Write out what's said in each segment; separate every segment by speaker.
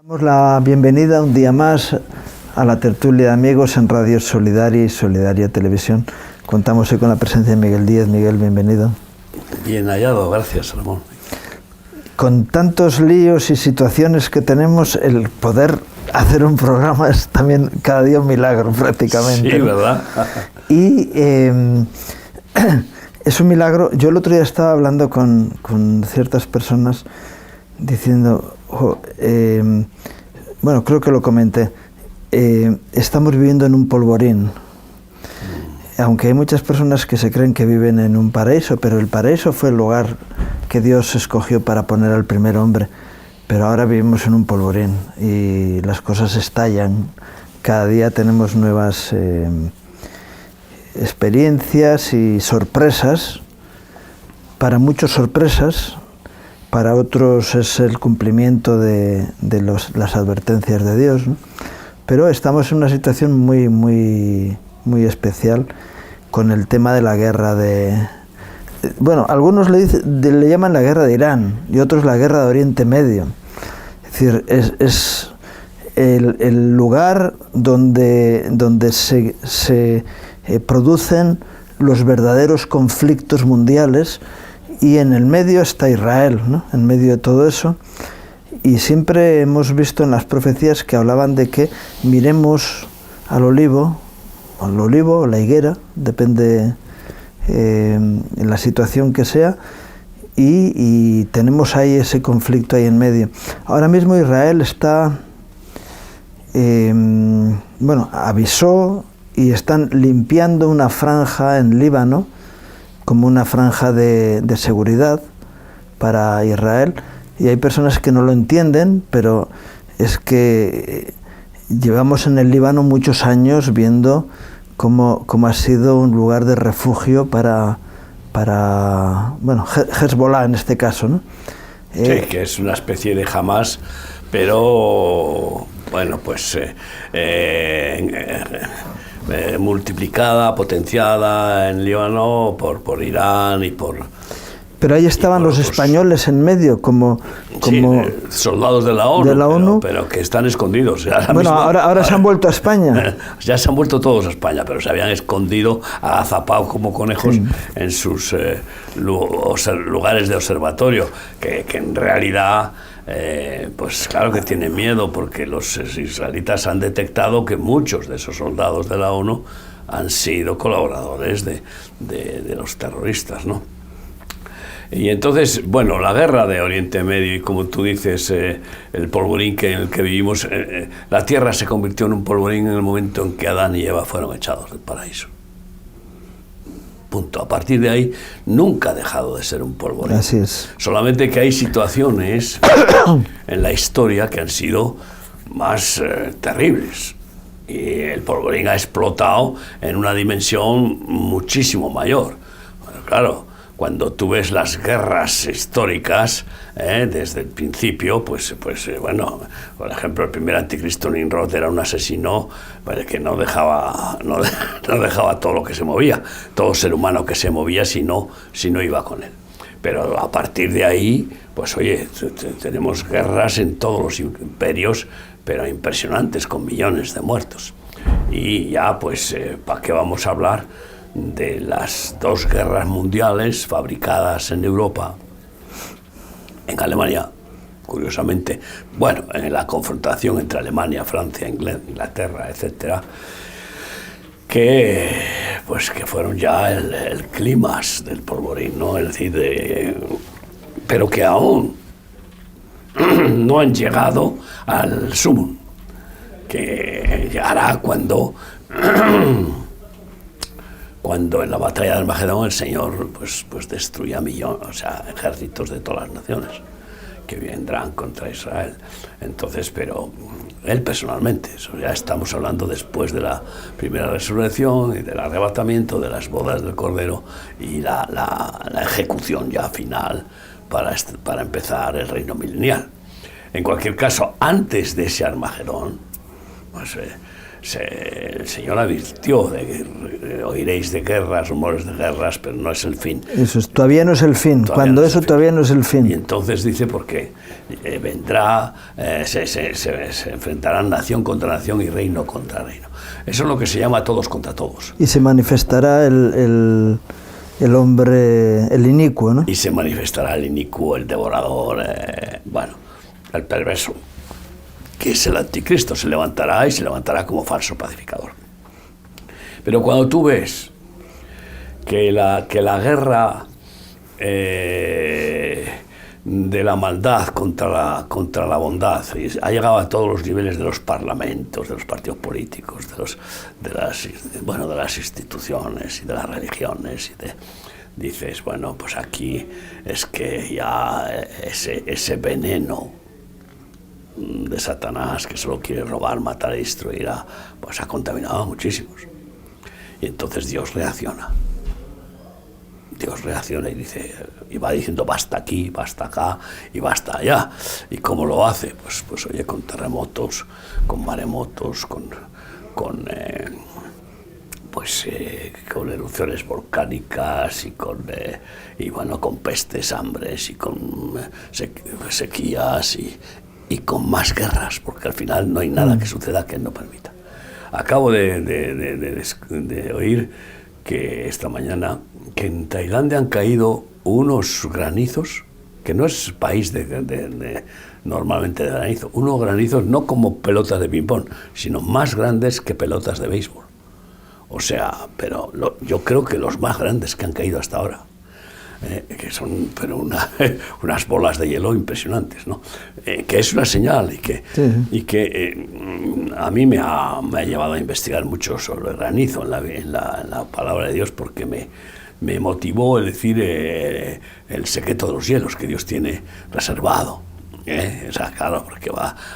Speaker 1: Damos la bienvenida un día más a la tertulia de amigos en Radio Solidaria y Solidaria Televisión. Contamos hoy con la presencia de Miguel Díez. Miguel, bienvenido.
Speaker 2: Bien hallado, gracias, Ramón.
Speaker 1: Con tantos líos y situaciones que tenemos, el poder hacer un programa es también cada día un milagro prácticamente.
Speaker 2: Sí, ¿verdad?
Speaker 1: Y es un milagro. Yo el otro día estaba hablando con ciertas personas diciendo, bueno, creo que lo comenté, estamos viviendo en un polvorín. Aunque hay muchas personas que se creen que viven en un paraíso, pero el paraíso fue el lugar que Dios escogió para poner al primer hombre. Pero ahora vivimos en un polvorín y las cosas estallan. Cada día tenemos nuevas experiencias y sorpresas. Para muchos sorpresas, para otros es el cumplimiento de las advertencias de Dios, ¿no? Pero estamos en una situación muy especial con el tema de la guerra bueno, algunos le llaman la guerra de Irán y otros la guerra de Oriente Medio. Es decir, es el lugar donde se producen los verdaderos conflictos mundiales, y en el medio está Israel, ¿no? En medio de todo eso. Y siempre hemos visto en las profecías que hablaban de que miremos al olivo o la higuera, depende en la situación que sea, y tenemos ahí ese conflicto ahí en medio. Ahora mismo Israel está, bueno, avisó y están limpiando una franja en Líbano como una franja de seguridad para Israel, y hay personas que no lo entienden, pero es que llevamos en el Líbano muchos años viendo cómo ha sido un lugar de refugio para bueno, Hezbollah en este caso, ¿no?
Speaker 2: Sí, que es una especie de Hamas, pero bueno, pues multiplicada, potenciada en Líbano por Irán y por...
Speaker 1: Pero ahí estaban los españoles en medio, como
Speaker 2: sí, soldados de la ONU, pero que están escondidos.
Speaker 1: Bueno, ahora se han vuelto a España.
Speaker 2: Ya se han vuelto todos a España, pero se habían escondido, agazapados como conejos, sí, en sus lugares de observatorio, que en realidad... pues claro que tienen miedo, porque los israelitas han detectado que muchos de esos soldados de la ONU han sido colaboradores de los terroristas, ¿no? Y entonces, bueno, la guerra de Oriente Medio y, como tú dices, el polvorín en el que vivimos, la tierra se convirtió en un polvorín en el momento en que Adán y Eva fueron echados del paraíso. Punto. A partir de ahí nunca ha dejado de ser un polvorín.
Speaker 1: Así es.
Speaker 2: Solamente que hay situaciones en la historia que han sido más terribles, y el polvorín ha explotado en una dimensión muchísimo mayor. Bueno, claro, cuando tú ves las guerras históricas, desde el principio, pues bueno, por ejemplo, el primer anticristo Nimrod era un asesino, pues, que no dejaba todo lo que se movía, todo ser humano que se movía si no iba con él. Pero a partir de ahí, pues oye, tenemos guerras en todos los imperios, pero impresionantes, con millones de muertos. Y ya, pues, ¿para qué vamos a hablar de las dos guerras mundiales fabricadas en Europa, en Alemania, curiosamente, bueno, en la confrontación entre Alemania, Francia, Inglaterra, etcétera, que fueron ya el clímax del polvorín, ¿no? Es decir, pero que aún no han llegado al sumum, que llegará cuando en la batalla de Armagedón el Señor pues destruya ejércitos de todas las naciones que vendrán contra Israel. Entonces, pero él personalmente, eso ya estamos hablando después de la primera resurrección y del arrebatamiento, de las bodas del Cordero y la ejecución ya final para empezar el reino milenial. En cualquier caso, antes de ese Armagedón, pues el Señor advirtió de que oiréis de guerras, rumores de guerras, pero no es el fin.
Speaker 1: Eso es, todavía no es el fin, cuando eso todavía no es el fin.
Speaker 2: Y entonces dice, porque vendrá, se enfrentarán nación contra nación y reino contra reino. Eso es lo que se llama todos contra todos.
Speaker 1: Y se manifestará el hombre, el inicuo, ¿no?
Speaker 2: Y se manifestará el inicuo, el devorador, el perverso, que es el anticristo, se levantará y se levantará como falso pacificador. Pero cuando tú ves que la guerra de la maldad contra la bondad ha llegado a todos los niveles de los parlamentos, de los partidos políticos, de las instituciones y de las religiones, dices, bueno, pues aquí es que ya ese veneno de Satanás, que solo quiere robar, matar y destruir, pues ha contaminado a muchísimos. Y entonces Dios reacciona y dice, y va diciendo, basta aquí, basta acá y basta allá. ¿Y cómo lo hace? Pues oye, con terremotos, con maremotos, con erupciones volcánicas y con pestes, hambres y con sequías y con más guerras, porque al final no hay nada que suceda que él no permita. Acabo de oír que esta mañana que en Tailandia han caído unos granizos, que no es país normalmente de granizo, unos granizos no como pelotas de ping-pong, sino más grandes que pelotas de béisbol. O sea, pero yo creo que los más grandes que han caído hasta ahora. Que son unas bolas de hielo impresionantes, ¿no? Que es una señal y que a mí me ha llevado a investigar mucho sobre el granizo en la palabra de Dios, porque me motivó el decir el secreto de los hielos que Dios tiene reservado. O sea, claro, porque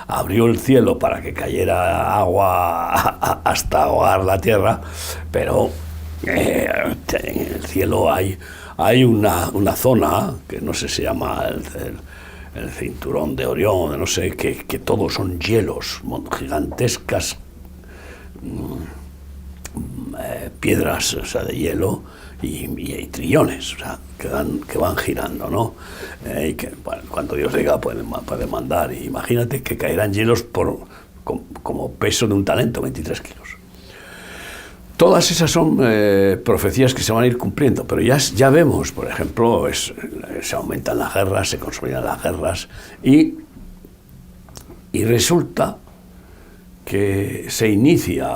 Speaker 2: abrió el cielo para que cayera agua hasta ahogar la tierra, pero en el cielo hay una zona que no sé, se llama el cinturón de Orión, no sé, que todos son hielos, gigantescas piedras, o sea, de hielo y trillones, o sea, que van girando, ¿no? Y que cuando Dios diga puede mandar. Y imagínate que caerán hielos como peso de un talento, 23 kilos. Todas esas son profecías que se van a ir cumpliendo, pero ya vemos, por ejemplo, se aumentan las guerras, se consolidan las guerras y resulta que se inicia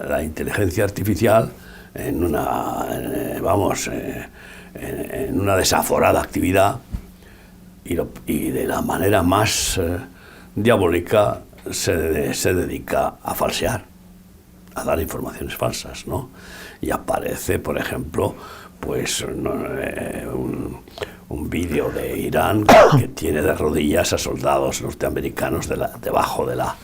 Speaker 2: la inteligencia artificial en una desaforada actividad y de la manera más diabólica se dedica a falsear, a dar informaciones falsas, ¿no? Y aparece, por ejemplo, pues un vídeo de Irán que tiene de rodillas a soldados norteamericanos debajo de la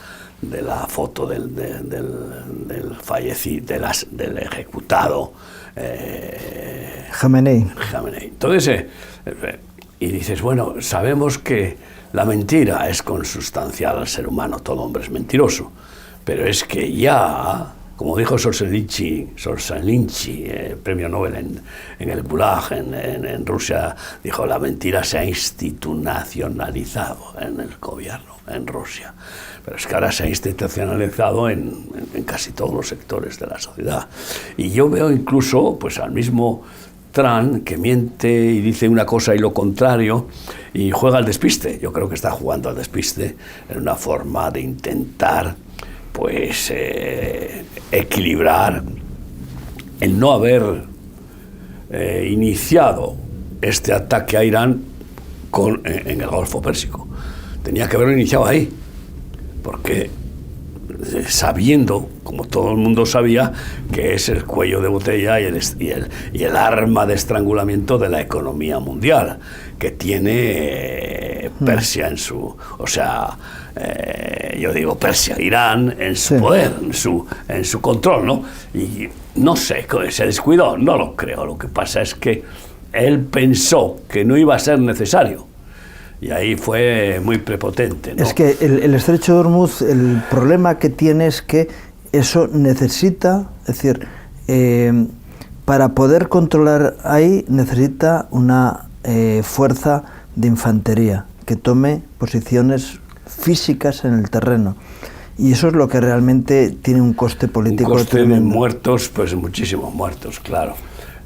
Speaker 2: foto del fallecido, del ejecutado
Speaker 1: Jamenei.
Speaker 2: Entonces, y dices, bueno, sabemos que la mentira es consustancial al ser humano, todo hombre es mentiroso, pero es que ya, como dijo Solzhenitsyn, premio Nobel en el Gulag, en Rusia, dijo, la mentira se ha institucionalizado en el gobierno, en Rusia. Pero es que ahora se ha institucionalizado en casi todos los sectores de la sociedad. Y yo veo incluso pues al mismo Trump que miente y dice una cosa y lo contrario y juega al despiste. Yo creo que está jugando al despiste en una forma de intentar pues equilibrar el no haber iniciado este ataque a Irán en el Golfo Pérsico. Tenía que haberlo iniciado ahí, porque sabiendo, como todo el mundo sabía, que es el cuello de botella y el arma de estrangulamiento de la economía mundial, que tiene Persia en su... O sea, yo digo Persia, Irán en su poder, en su control, ¿no? Y no sé, se descuidó, no lo creo. Lo que pasa es que él pensó que no iba a ser necesario. Y ahí fue muy prepotente, ¿no?
Speaker 1: Es que el estrecho de Hormuz, el problema que tiene es que eso necesita, es decir, para poder controlar ahí necesita una fuerza de infantería que tome posiciones físicas en el terreno. Y eso es lo que realmente tiene un coste político
Speaker 2: un coste
Speaker 1: tremendo.
Speaker 2: de muertos, pues muchísimos muertos, claro.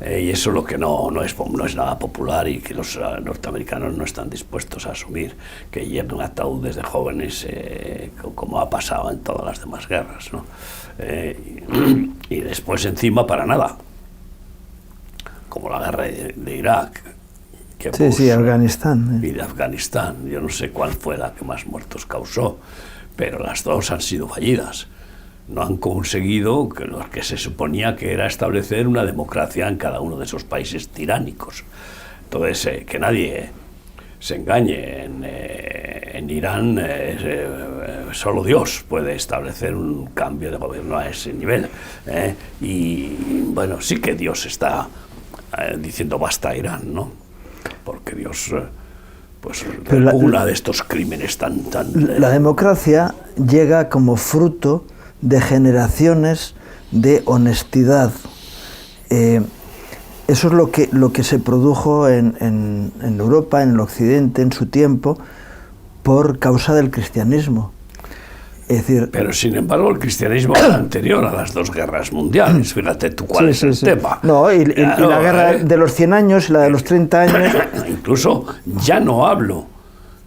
Speaker 2: Y eso es lo que no es nada popular y que los norteamericanos no están dispuestos a asumir, que lleven ataúdes de jóvenes, como ha pasado en todas las demás guerras, ¿no? Y después encima para nada, como la guerra de Irak. Que
Speaker 1: sí, Afganistán.
Speaker 2: Y de Afganistán, yo no sé cuál fue la que más muertos causó, pero las dos han sido fallidas. No han conseguido lo que se suponía que era establecer una democracia en cada uno de esos países tiránicos. Entonces, que nadie se engañe, en Irán solo Dios puede establecer un cambio de gobierno a ese nivel. Y bueno, sí que Dios está diciendo basta a Irán, ¿no? Porque Dios pues repugna de estos crímenes tan...
Speaker 1: La democracia llega como fruto de generaciones de honestidad. Eso es lo que se produjo en Europa, en el Occidente, en su tiempo, por causa del cristianismo. Es decir,
Speaker 2: pero sin embargo el cristianismo era anterior a las dos guerras mundiales. Fíjate tú cuál es el tema.
Speaker 1: No, y la guerra de los 100 años y la de los 30 años.
Speaker 2: Incluso ya no hablo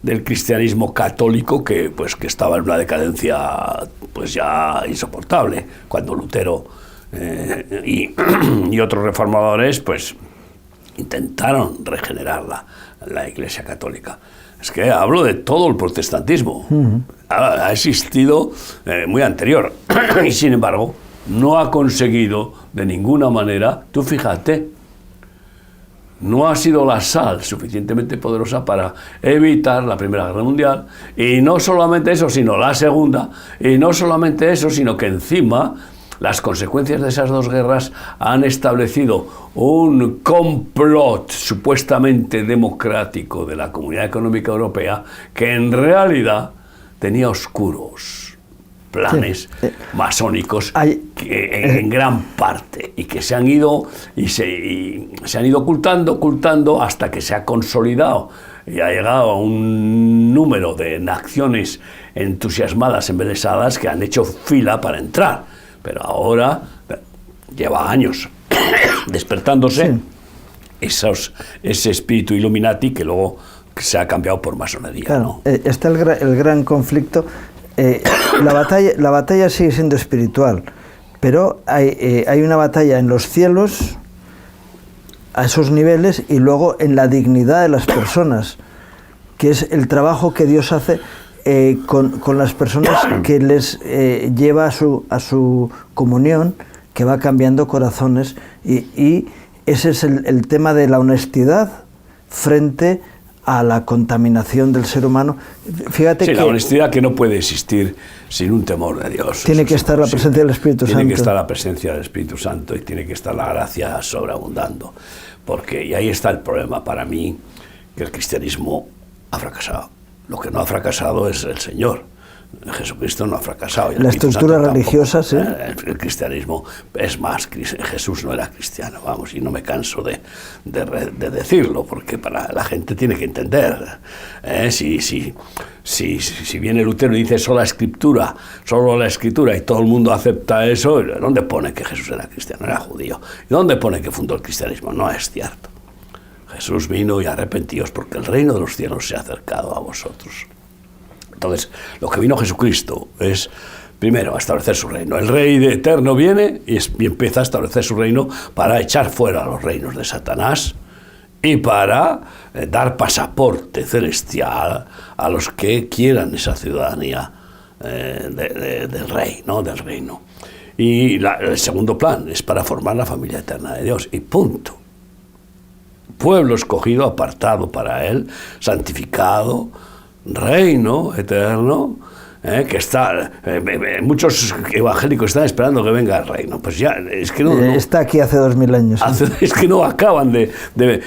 Speaker 2: del cristianismo católico que estaba en una decadencia pues ya insoportable cuando Lutero y otros reformadores pues intentaron regenerar la Iglesia católica. Es que hablo de todo el protestantismo. Ha existido muy anterior y sin embargo no ha conseguido de ninguna manera, tú fíjate, no ha sido la sal suficientemente poderosa para evitar la Primera Guerra Mundial, y no solamente eso, sino la Segunda, y no solamente eso, sino que encima las consecuencias de esas dos guerras han establecido un complot supuestamente democrático de la Comunidad Económica Europea que en realidad tenía oscuros planes masónicos en gran parte, y que se han ido ocultando hasta que se ha consolidado y ha llegado a un número de naciones entusiasmadas, embelesadas, que han hecho fila para entrar. Pero ahora lleva años despertándose ese espíritu Illuminati que luego se ha cambiado por masonería.
Speaker 1: Claro,
Speaker 2: ¿no?
Speaker 1: Está el gran conflicto. La batalla sigue siendo espiritual, pero hay una batalla en los cielos a esos niveles y luego en la dignidad de las personas, que es el trabajo que Dios hace con las personas, que les lleva a su comunión, que va cambiando corazones, y ese es el tema de la honestidad frente a la contaminación del ser humano. Fíjate que
Speaker 2: la honestidad que no puede existir sin un temor de Dios.
Speaker 1: Tiene que estar la presencia del Espíritu Santo.
Speaker 2: Tiene que estar la presencia del Espíritu Santo y tiene que estar la gracia sobreabundando. Y ahí está el problema para mí, que el cristianismo ha fracasado. Lo que no ha fracasado es el Señor. Jesucristo no ha fracasado.
Speaker 1: La estructura religiosa, sí.
Speaker 2: El cristianismo es más. Jesús no era cristiano, vamos, y no me canso de decirlo, porque para la gente tiene que entender. Si viene Lutero y dice solo la escritura, y todo el mundo acepta eso, ¿dónde pone que Jesús era cristiano? Era judío. ¿Y dónde pone que fundó el cristianismo? No es cierto. Jesús vino y arrepentíos porque el reino de los cielos se ha acercado a vosotros. Entonces, lo que vino Jesucristo es, primero, a establecer su reino. El Rey eterno viene y empieza a establecer su reino para echar fuera los reinos de Satanás y para dar pasaporte celestial a los que quieran esa ciudadanía del Rey, ¿no? Del reino. Y el segundo plan es para formar la familia eterna de Dios, y punto. Pueblo escogido, apartado para Él, santificado, reino eterno, que está, muchos evangélicos están esperando que venga el reino. Pues ya, es que no,
Speaker 1: está aquí hace 2000 años.
Speaker 2: Es que no acaban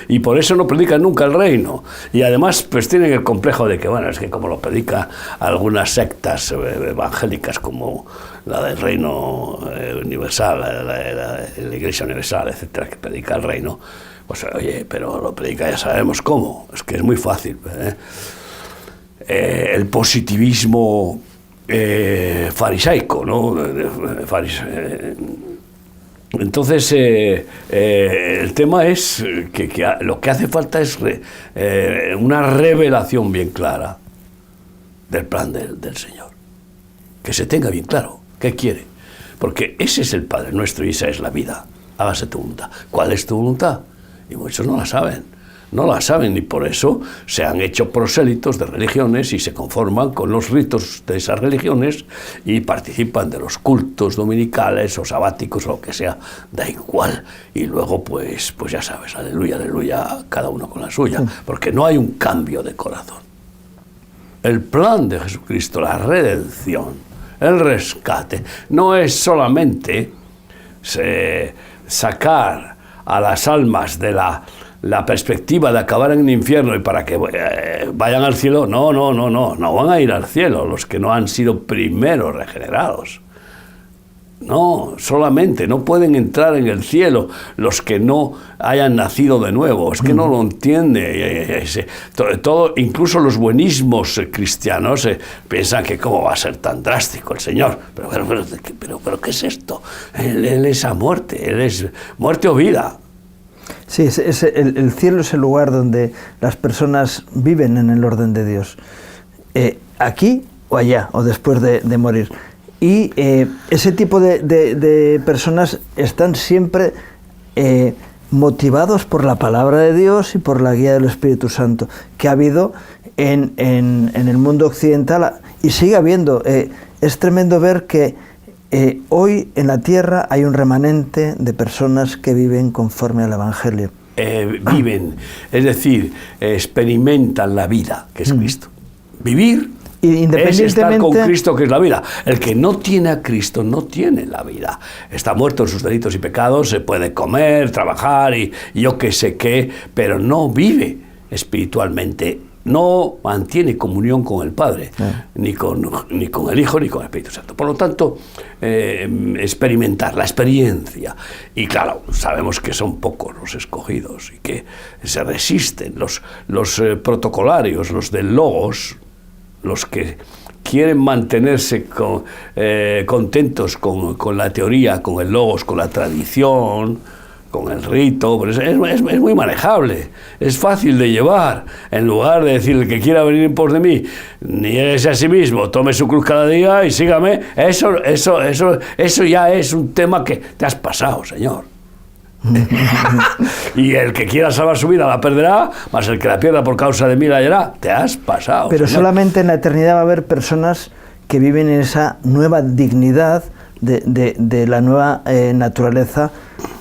Speaker 2: y por eso no predican nunca el reino. Y además, pues tienen el complejo de que, bueno, es que como lo predica algunas sectas evangélicas, como la del reino universal, la Iglesia Universal, etcétera, que predica el reino, pues oye, pero lo predica, ya sabemos cómo, es que es muy fácil, el positivismo farisaico, ¿no? Entonces, el tema es que lo que hace falta es una revelación bien clara del plan del Señor. Que se tenga bien claro qué quiere. Porque ese es el Padre Nuestro y esa es la vida. Hágase tu voluntad. ¿Cuál es tu voluntad? Y muchos no la saben. No la saben y por eso se han hecho prosélitos de religiones y se conforman con los ritos de esas religiones y participan de los cultos dominicales o sabáticos o lo que sea, da igual. Y luego pues ya sabes, aleluya, aleluya, cada uno con la suya, porque no hay un cambio de corazón. El plan de Jesucristo, la redención, el rescate, no es solamente sacar a las almas de la perspectiva de acabar en el infierno y para que vayan al cielo. No van a ir al cielo los que no han sido primero regenerados. No, solamente no pueden entrar en el cielo los que no hayan nacido de nuevo. Es que no lo entiende. Todo, incluso los buenismos cristianos piensan que cómo va a ser tan drástico el Señor. Pero ¿qué es esto? Él es a muerte, Él es muerte o vida.
Speaker 1: Sí, el cielo es el lugar donde las personas viven en el orden de Dios. Aquí o allá, o después de morir. Y ese tipo de personas están siempre motivados por la palabra de Dios y por la guía del Espíritu Santo que ha habido en el mundo occidental y sigue habiendo. Es tremendo ver que hoy en la tierra hay un remanente de personas que viven conforme al Evangelio.
Speaker 2: Viven, es decir, experimentan la vida que es Cristo. Vivir es estar con Cristo, que es la vida. El que no tiene a Cristo no tiene la vida. Está muerto en sus delitos y pecados, se puede comer, trabajar y yo qué sé qué, pero no vive espiritualmente. No mantiene comunión con el Padre, ni con el Hijo, ni con el Espíritu Santo. Por lo tanto, experimentar la experiencia. Y claro, sabemos que son pocos los escogidos y que se resisten. Los protocolarios, los del Logos, los que quieren mantenerse contentos con la teoría, con el Logos, con la tradición, con el rito, pero es muy manejable, es fácil de llevar. En lugar de decir el que quiera venir en pos de mí, niéguese a sí mismo, tome su cruz cada día y sígame, eso ya es un tema que te has pasado, Señor. Y el que quiera salvar su vida la perderá, mas el que la pierda por causa de mí la hallará. Te has pasado,
Speaker 1: pero
Speaker 2: Señor.
Speaker 1: Solamente en la eternidad va a haber personas que viven en esa nueva dignidad de la nueva naturaleza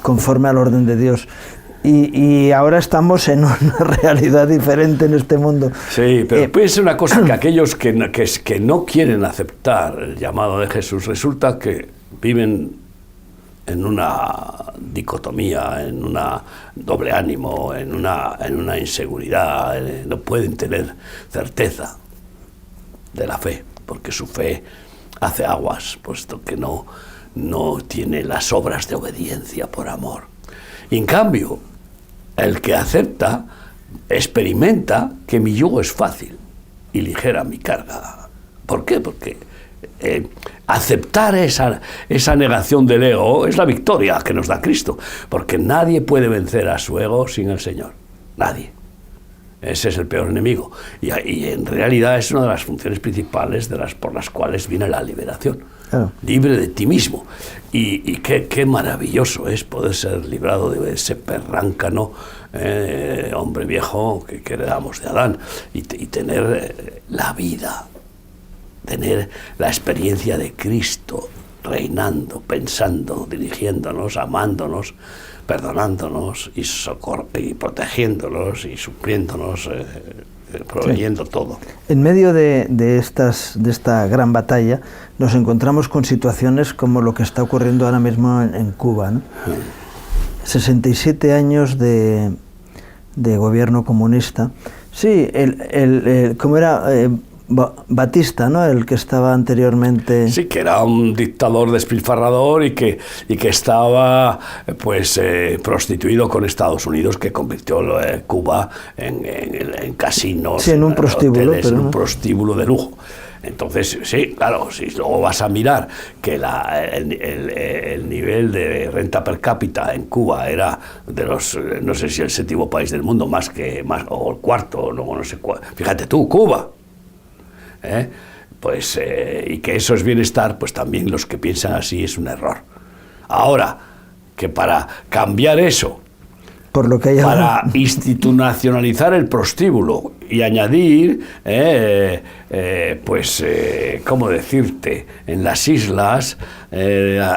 Speaker 1: conforme al orden de Dios. Y ahora estamos en una realidad diferente en este mundo.
Speaker 2: Sí, pero piensa una cosa, que aquellos que no quieren aceptar el llamado de Jesús, resulta que viven en una dicotomía, en una doble ánimo, en una inseguridad, no pueden tener certeza de la fe, porque su fe hace aguas, puesto que no tiene las obras de obediencia por amor. Y en cambio, el que acepta, experimenta que mi yugo es fácil y ligera mi carga. ¿Por qué? Porque aceptar esa negación del ego es la victoria que nos da Cristo, porque nadie puede vencer a su ego sin el Señor. Nadie. Ese es el peor enemigo. Y en realidad es una de las funciones principales por las cuales viene la liberación. Libre de ti mismo. Y qué maravilloso es poder ser librado de ese perráncano hombre viejo que heredamos de Adán y tener la vida, tener la experiencia de Cristo reinando, pensando, dirigiéndonos, amándonos, perdonándonos y protegiéndonos y supliéndonos, proveyendo todo.
Speaker 1: En medio de esta gran batalla nos encontramos con situaciones como lo que está ocurriendo ahora mismo en Cuba, ¿no? 67 años de gobierno comunista. Sí, ¿cómo era? Batista, ¿no? El que estaba anteriormente...
Speaker 2: Sí, que era un dictador despilfarrador y que estaba pues prostituido con Estados Unidos, que convirtió Cuba en casinos,
Speaker 1: sí, en un prostíbulo,
Speaker 2: hoteles, en un prostíbulo de lujo. Entonces, sí, claro, si luego vas a mirar que el nivel de renta per cápita en Cuba era de los, no sé si el 7º país del mundo, o el 4º, no sé cuál. Fíjate tú, Cuba. Pues, y que eso es bienestar, pues también los que piensan así es un error. Ahora, que para cambiar eso,
Speaker 1: por lo que hay
Speaker 2: para institucionalizar el prostíbulo y añadir, ¿cómo decirte?, en las islas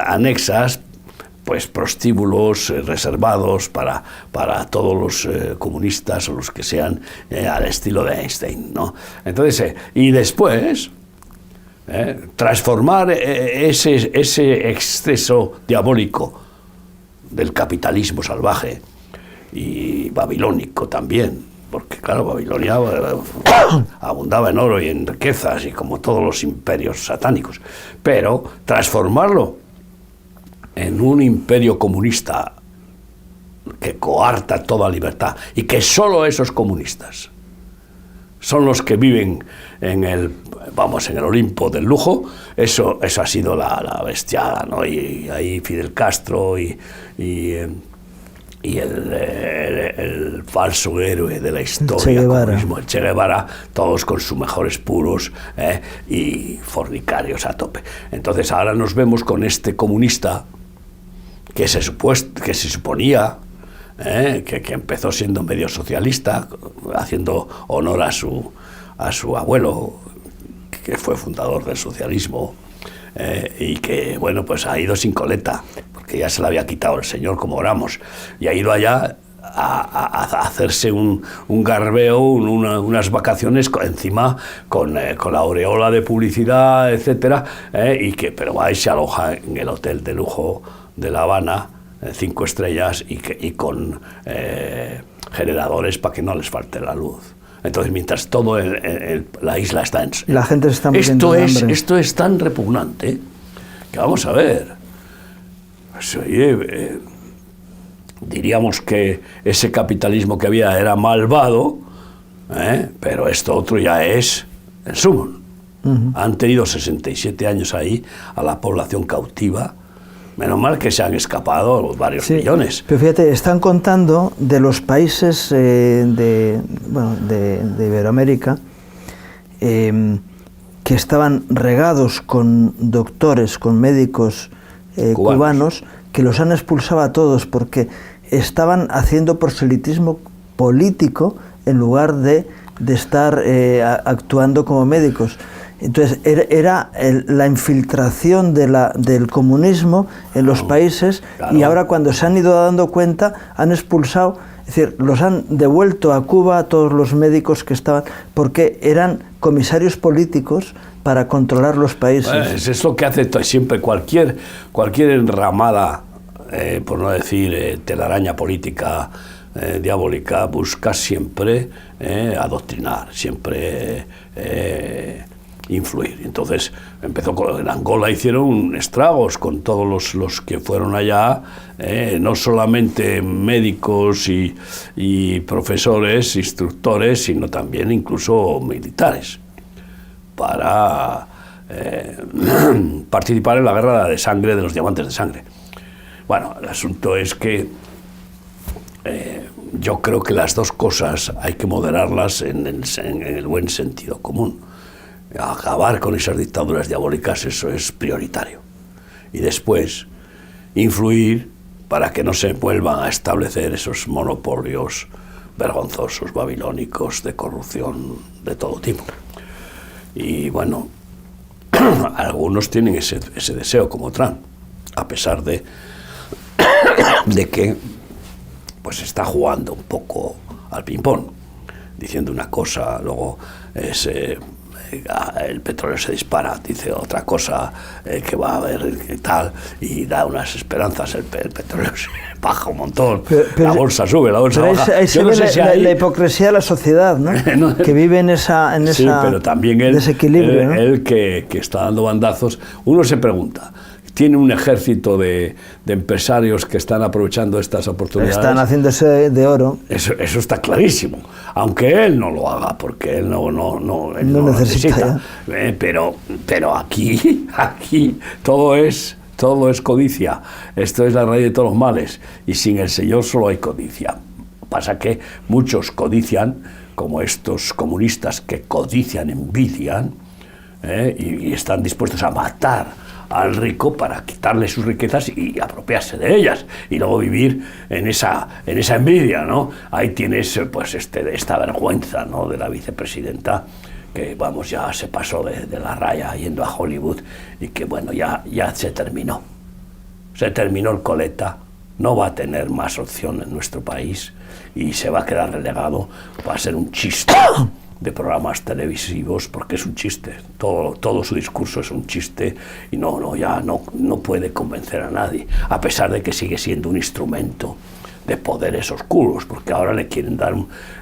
Speaker 2: anexas, pues prostíbulos reservados para todos los comunistas o los que sean al estilo de Einstein, ¿no? Entonces, y después transformar ese exceso diabólico del capitalismo salvaje y babilónico también, porque claro, Babilonia abundaba en oro y en riquezas y como todos los imperios satánicos, pero transformarlo en un imperio comunista que coarta toda libertad y que solo esos comunistas son los que viven en el Olimpo del lujo, eso ha sido la bestiada, ¿no? Y ahí Fidel Castro y el falso héroe de la historia, el Che Guevara, todos con sus mejores puros y fornicarios a tope. Entonces ahora nos vemos con este comunista que se suponía que empezó siendo medio socialista, haciendo honor a su abuelo, que fue fundador del socialismo, y que, bueno, pues ha ido sin coleta, porque ya se la había quitado el señor, como oramos, y ha ido allá a hacerse un garbeo, unas vacaciones encima con la aureola de publicidad, etcétera, pero va y se aloja en el hotel de lujo de La Habana, 5 estrellas, y con generadores para que no les falte la luz. Entonces, mientras todo la isla está en...
Speaker 1: La gente se está muriendo de hambre.
Speaker 2: Esto es tan repugnante que vamos a ver. Pues, oye, diríamos que ese capitalismo que había era malvado, pero esto otro ya es el sumo. Han tenido 67 años ahí a la población cautiva. Menos mal que se han escapado varios millones.
Speaker 1: Pero fíjate, están contando de los países de Iberoamérica que estaban regados con doctores, con médicos cubanos, que los han expulsado a todos porque estaban haciendo proselitismo político en lugar de estar actuando como médicos. Entonces era la infiltración del comunismo en los países, y ahora cuando se han ido dando cuenta han expulsado, es decir, los han devuelto a Cuba a todos los médicos que estaban, porque eran comisarios políticos para controlar los países.
Speaker 2: Pues es lo que hace siempre cualquier enramada, por no decir telaraña política diabólica, busca siempre adoctrinar, siempre influir. Entonces empezó en Angola, hicieron estragos con todos los que fueron allá, no solamente médicos y profesores, instructores, sino también incluso militares, para participar en la guerra de sangre de los diamantes de sangre. Bueno, el asunto es que yo creo que las dos cosas hay que moderarlas en el buen sentido común. Acabar con esas dictaduras diabólicas, eso es prioritario. Y después, influir para que no se vuelvan a establecer esos monopolios vergonzosos, babilónicos, de corrupción de todo tipo. Y bueno, algunos tienen ese deseo como Trump, a pesar de que pues está jugando un poco al ping-pong, diciendo una cosa, luego el petróleo se dispara, dice otra cosa, que va a haber tal, y da unas esperanzas, el petróleo se baja un montón, la bolsa sube, la bolsa baja.
Speaker 1: Ahí se ve la hipocresía de la sociedad, ¿no? Que vive en esa
Speaker 2: sí, pero también
Speaker 1: desequilibrio, ¿no?
Speaker 2: Él que está dando bandazos. Uno se pregunta, tiene un ejército de empresarios que están aprovechando estas oportunidades.
Speaker 1: Están haciéndose de oro.
Speaker 2: Eso está clarísimo, aunque él no lo haga, porque él no necesita. Pero aquí todo es codicia. Esto es la raíz de todos los males, y sin el Señor solo hay codicia. Pasa que muchos codician, como estos comunistas que codician, envidian, y están dispuestos a matar al rico para quitarle sus riquezas y apropiarse de ellas, y luego vivir en esa envidia, ¿no? Ahí tienes pues esta vergüenza, ¿no?, de la vicepresidenta, que vamos, ya se pasó de la raya yendo a Hollywood, y que bueno, ya se terminó el coleta, no va a tener más opción en nuestro país y se va a quedar relegado, va a ser un chiste de programas televisivos, porque es un chiste, todo su discurso es un chiste, y ya no puede convencer a nadie, a pesar de que sigue siendo un instrumento de poderes oscuros, porque ahora le quieren dar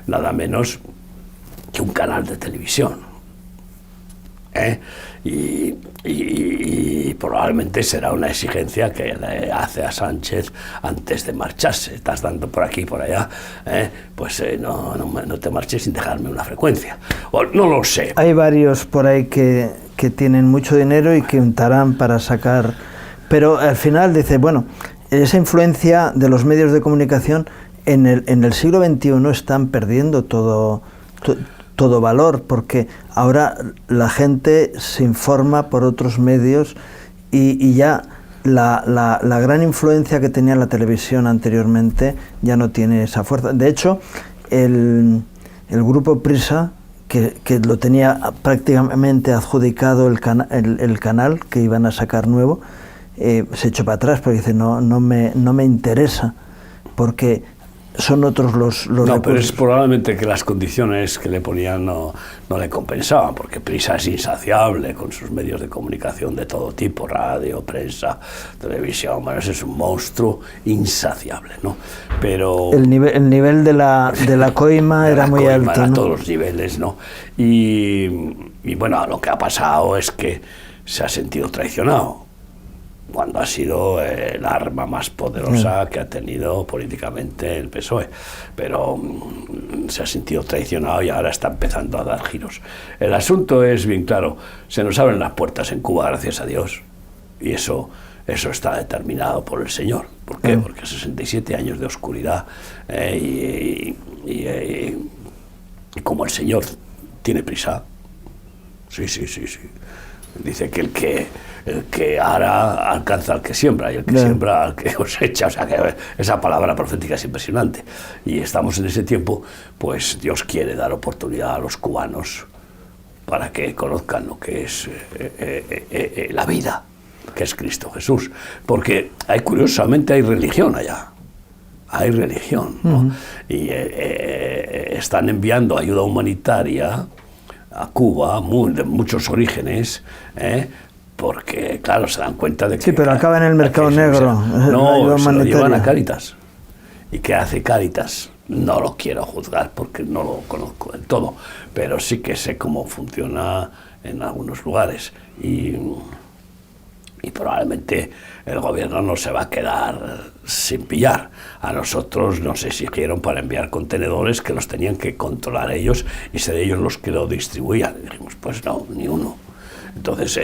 Speaker 2: nada menos que un canal de televisión, y probablemente será una exigencia que le hace a Sánchez antes de marcharse. Estás dando por aquí y por allá, pues no te marches sin dejarme una frecuencia. O, no lo sé.
Speaker 1: Hay varios por ahí que tienen mucho dinero y que untarán para sacar, pero al final dice, bueno, esa influencia de los medios de comunicación en el siglo XXI están perdiendo todo valor, porque ahora la gente se informa por otros medios, y ya la gran influencia que tenía la televisión anteriormente ya no tiene esa fuerza. De hecho, el grupo Prisa, que lo tenía prácticamente adjudicado el canal que iban a sacar nuevo, se echó para atrás porque dice, no me interesa, porque son otros los recursos.
Speaker 2: Pero es probablemente que las condiciones que le ponían no le compensaban, porque Prisa es insaciable con sus medios de comunicación de todo tipo, radio, prensa, televisión. Bueno, ese es un monstruo insaciable, ¿no? Pero
Speaker 1: el nivel de la coima era muy alto,
Speaker 2: a
Speaker 1: ¿no?
Speaker 2: todos los niveles, ¿no? Y bueno, lo que ha pasado es que se ha sentido traicionado, cuando ha sido el arma más poderosa que ha tenido políticamente el PSOE, pero se ha sentido traicionado y ahora está empezando a dar giros. El asunto es bien claro, se nos abren las puertas en Cuba, gracias a Dios, y eso está determinado por el Señor. ¿Por qué? Porque 67 años de oscuridad, y como el Señor tiene prisa, sí. Dice que el que ara alcanza al que siembra, y el que siembra al que cosecha. O sea, que esa palabra profética es impresionante. Y estamos en ese tiempo, pues Dios quiere dar oportunidad a los cubanos para que conozcan lo que es la vida, que es Cristo Jesús. Porque curiosamente hay religión allá. Hay religión, ¿no? Y están enviando ayuda humanitaria a Cuba, de muchos orígenes, porque, claro, se dan cuenta de que...
Speaker 1: Sí, pero acaba en el mercado negro.
Speaker 2: No, se lo llevan a Cáritas. ¿Y qué hace Cáritas? No lo quiero juzgar porque no lo conozco del todo, pero sí que sé cómo funciona en algunos lugares. Y probablemente el gobierno no se va a quedar sin pillar. A nosotros nos exigieron para enviar contenedores que los tenían que controlar ellos y ser ellos los que lo distribuían. Y dijimos, pues no, ni uno. Entonces,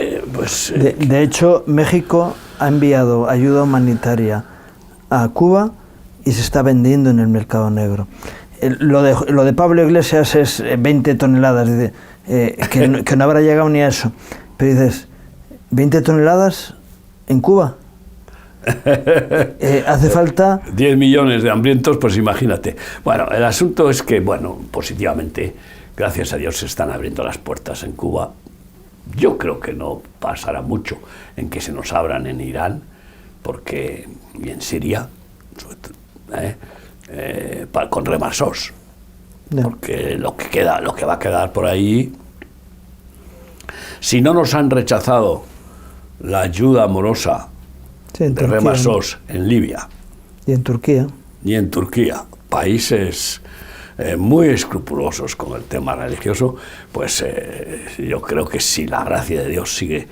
Speaker 1: de hecho, México ha enviado ayuda humanitaria a Cuba y se está vendiendo en el mercado negro. Lo de Pablo Iglesias es 20 toneladas, dice, que no habrá llegado ni a eso. Pero dices, 20 toneladas en Cuba. Hace falta
Speaker 2: 10 millones de hambrientos, pues imagínate. Bueno, el asunto es que, bueno, positivamente, gracias a Dios, se están abriendo las puertas en Cuba, Yo creo que no pasará mucho en que se nos abran en Irán, porque, y en Siria, con remarsos. Porque lo que va a quedar por ahí, si no nos han rechazado la ayuda amorosa de remarsos en Libia
Speaker 1: y en
Speaker 2: Turquía, países muy escrupulosos con el tema religioso, pues yo creo que si la gracia de Dios sigue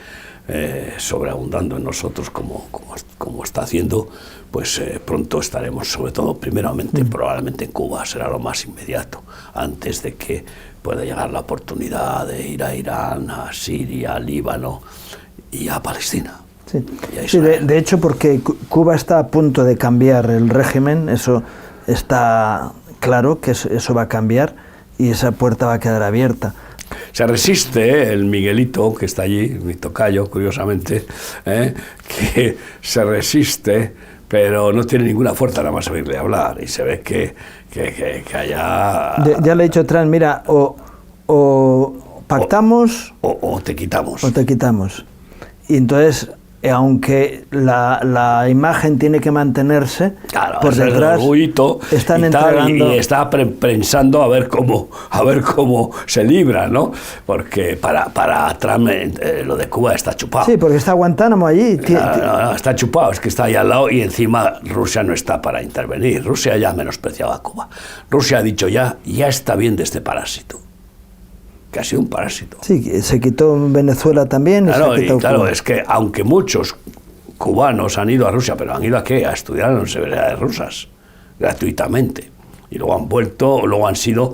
Speaker 2: sobreabundando en nosotros como está haciendo, pues pronto estaremos, sobre todo primeramente probablemente en Cuba, será lo más inmediato, antes de que pueda llegar la oportunidad de ir a Irán, a Siria, a Líbano y a Palestina.
Speaker 1: Sí, sí, de hecho, porque Cuba está a punto de cambiar el régimen, eso está claro, que eso va a cambiar y esa puerta va a quedar abierta.
Speaker 2: Se resiste el Miguelito, que está allí, mi tocayo, curiosamente, que se resiste, pero no tiene ninguna fuerza nada más oírle hablar, y se ve que allá...
Speaker 1: Ya le he dicho atrás, mira, o pactamos...
Speaker 2: O te quitamos.
Speaker 1: O te quitamos. Y entonces, aunque la imagen tiene que mantenerse,
Speaker 2: claro,
Speaker 1: por detrás están entregando...
Speaker 2: Y está pensando a ver cómo se libra, ¿no? Porque para Trump lo de Cuba está chupado.
Speaker 1: Sí, porque está Guantánamo allí.
Speaker 2: No, está chupado, es que está ahí al lado y encima Rusia no está para intervenir. Rusia ya ha menospreciado a Cuba. Rusia ha dicho ya está bien de este parásito. Que ha sido un parásito.
Speaker 1: Sí, se quitó Venezuela también.
Speaker 2: Claro, es que aunque muchos cubanos han ido a Rusia, pero han ido ¿a qué? A estudiar en las universidades rusas, gratuitamente. Y luego han vuelto, luego han sido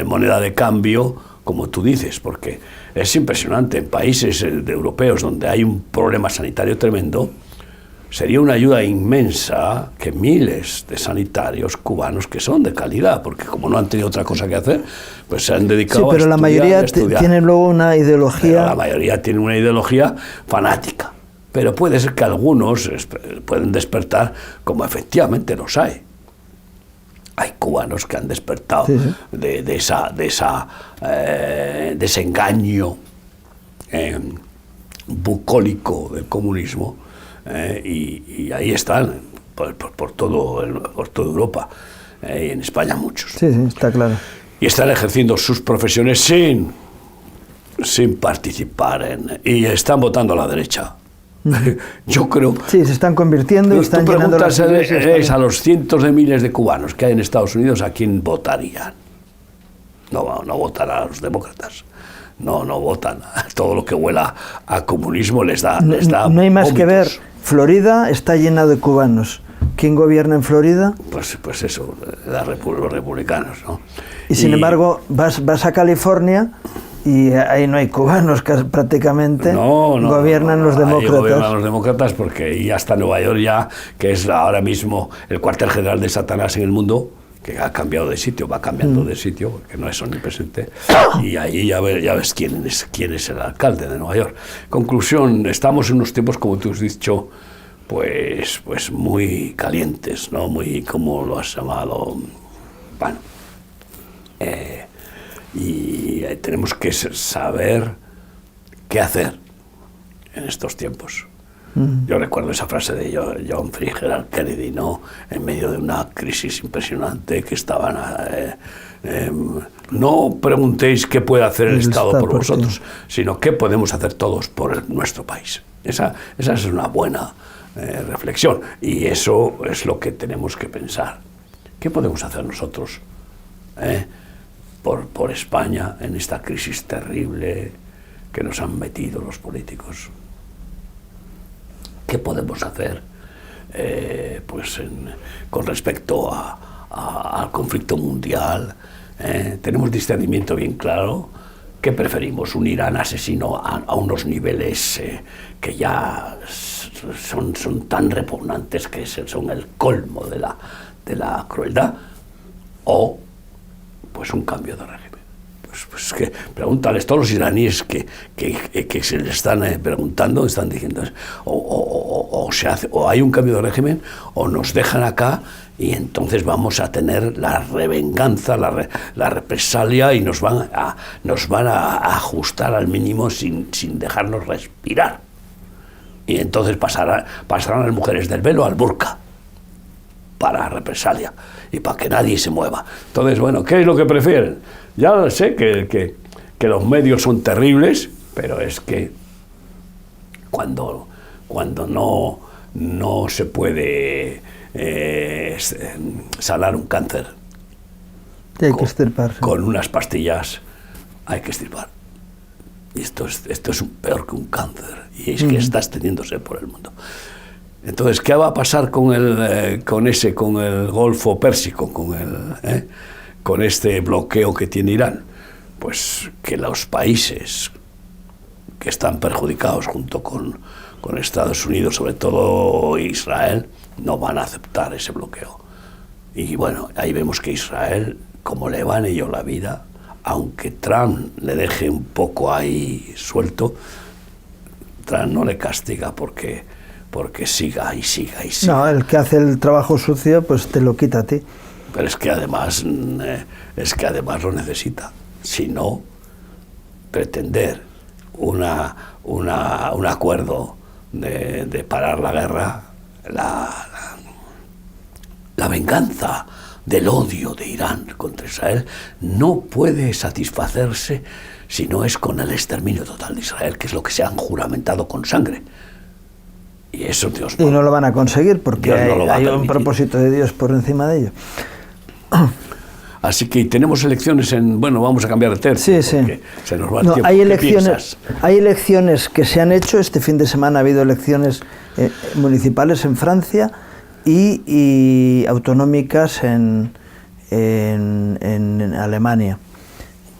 Speaker 2: moneda de cambio, como tú dices, porque es impresionante. En países europeos donde hay un problema sanitario tremendo, sería una ayuda inmensa que miles de sanitarios cubanos que son de calidad, porque como no han tenido otra cosa que hacer, pues se han dedicado a estudiar. Sí,
Speaker 1: pero la mayoría tienen luego una ideología...
Speaker 2: Pero la mayoría tiene una ideología fanática, pero puede ser que algunos pueden despertar, como efectivamente los hay. Hay cubanos que han despertado de ese engaño bucólico del comunismo, y ahí están por toda Europa, y en España muchos.
Speaker 1: Sí, está claro.
Speaker 2: Y están ejerciendo sus profesiones sin participar y están votando a la derecha. Yo creo...
Speaker 1: Sí, se están convirtiendo y están llenando las iglesias.
Speaker 2: A los cientos de miles de cubanos que hay en Estados Unidos, ¿a quién votarían? No votan a los demócratas. No votan. Todo lo que huela a comunismo les da
Speaker 1: no hay más
Speaker 2: vómitos.
Speaker 1: Que ver. Florida está llena de cubanos. ¿Quién gobierna en Florida?
Speaker 2: Pues eso, los republicanos, ¿no?
Speaker 1: Y sin embargo, vas a California y ahí no hay cubanos prácticamente. Gobiernan los demócratas.
Speaker 2: Gobiernan los demócratas porque ya está Nueva York, que es ahora mismo el cuartel general de Satanás en el mundo, que ha cambiado de sitio, va cambiando de sitio, porque no es omnipresente, y ahí ya ves quién es el alcalde de Nueva York. Conclusión, estamos en unos tiempos, como tú has dicho, pues muy calientes, ¿no? Muy, como lo has llamado, bueno, y tenemos que saber qué hacer en estos tiempos. Yo recuerdo esa frase de John Fitzgerald Kennedy, ¿no? En medio de una crisis impresionante que estaban... no preguntéis qué puede hacer el Estado por vosotros, sino qué podemos hacer todos por nuestro país. Esa es una buena reflexión, y eso es lo que tenemos que pensar. ¿Qué podemos hacer nosotros por España en esta crisis terrible que nos han metido los políticos? ¿Qué podemos hacer con respecto al conflicto mundial? Tenemos discernimiento bien claro. ¿Qué preferimos? ¿Un Irán asesino a unos niveles que ya son tan repugnantes que son el colmo de la crueldad? ¿O pues un cambio de régimen? Pues que pregúntales, todos los iraníes que se les están preguntando, están diciendo, o hay un cambio de régimen, o nos dejan acá, y entonces vamos a tener la revenganza, la represalia, y nos van a ajustar al mínimo sin dejarnos respirar. Y entonces pasarán las mujeres del velo al burka, para represalia, y para que nadie se mueva. Entonces, bueno, ¿qué es lo que prefieren? Ya sé que los medios son terribles, pero es que cuando no se puede sanar un cáncer,
Speaker 1: hay que extirpar, sí.
Speaker 2: Con unas pastillas hay que extirpar. Y esto es peor que un cáncer, y es que está extendiéndose por el mundo. Entonces, ¿qué va a pasar con el Golfo Pérsico, con este bloqueo que tiene Irán? Pues que los países que están perjudicados junto con Estados Unidos, sobre todo Israel, no van a aceptar ese bloqueo. Y bueno, ahí vemos que Israel, como le van ellos la vida, aunque Trump le deje un poco ahí suelto, Trump no le castiga porque siga y siga y siga.
Speaker 1: No, el que hace el trabajo sucio, pues te lo quita a ti.
Speaker 2: Pero es que además lo necesita. Si no, pretender un acuerdo de parar la guerra, la venganza del odio de Irán contra Israel no puede satisfacerse si no es con el exterminio total de Israel, que es lo que se han juramentado con sangre. Y eso, Dios
Speaker 1: no. Y no lo van a conseguir porque hay un propósito de Dios por encima de ello.
Speaker 2: Así que tenemos elecciones vamos a cambiar de tercio. Sí, sí. Se nos va el tiempo.
Speaker 1: Hay elecciones que se han hecho. Este fin de semana ha habido elecciones municipales en Francia y autonómicas en Alemania.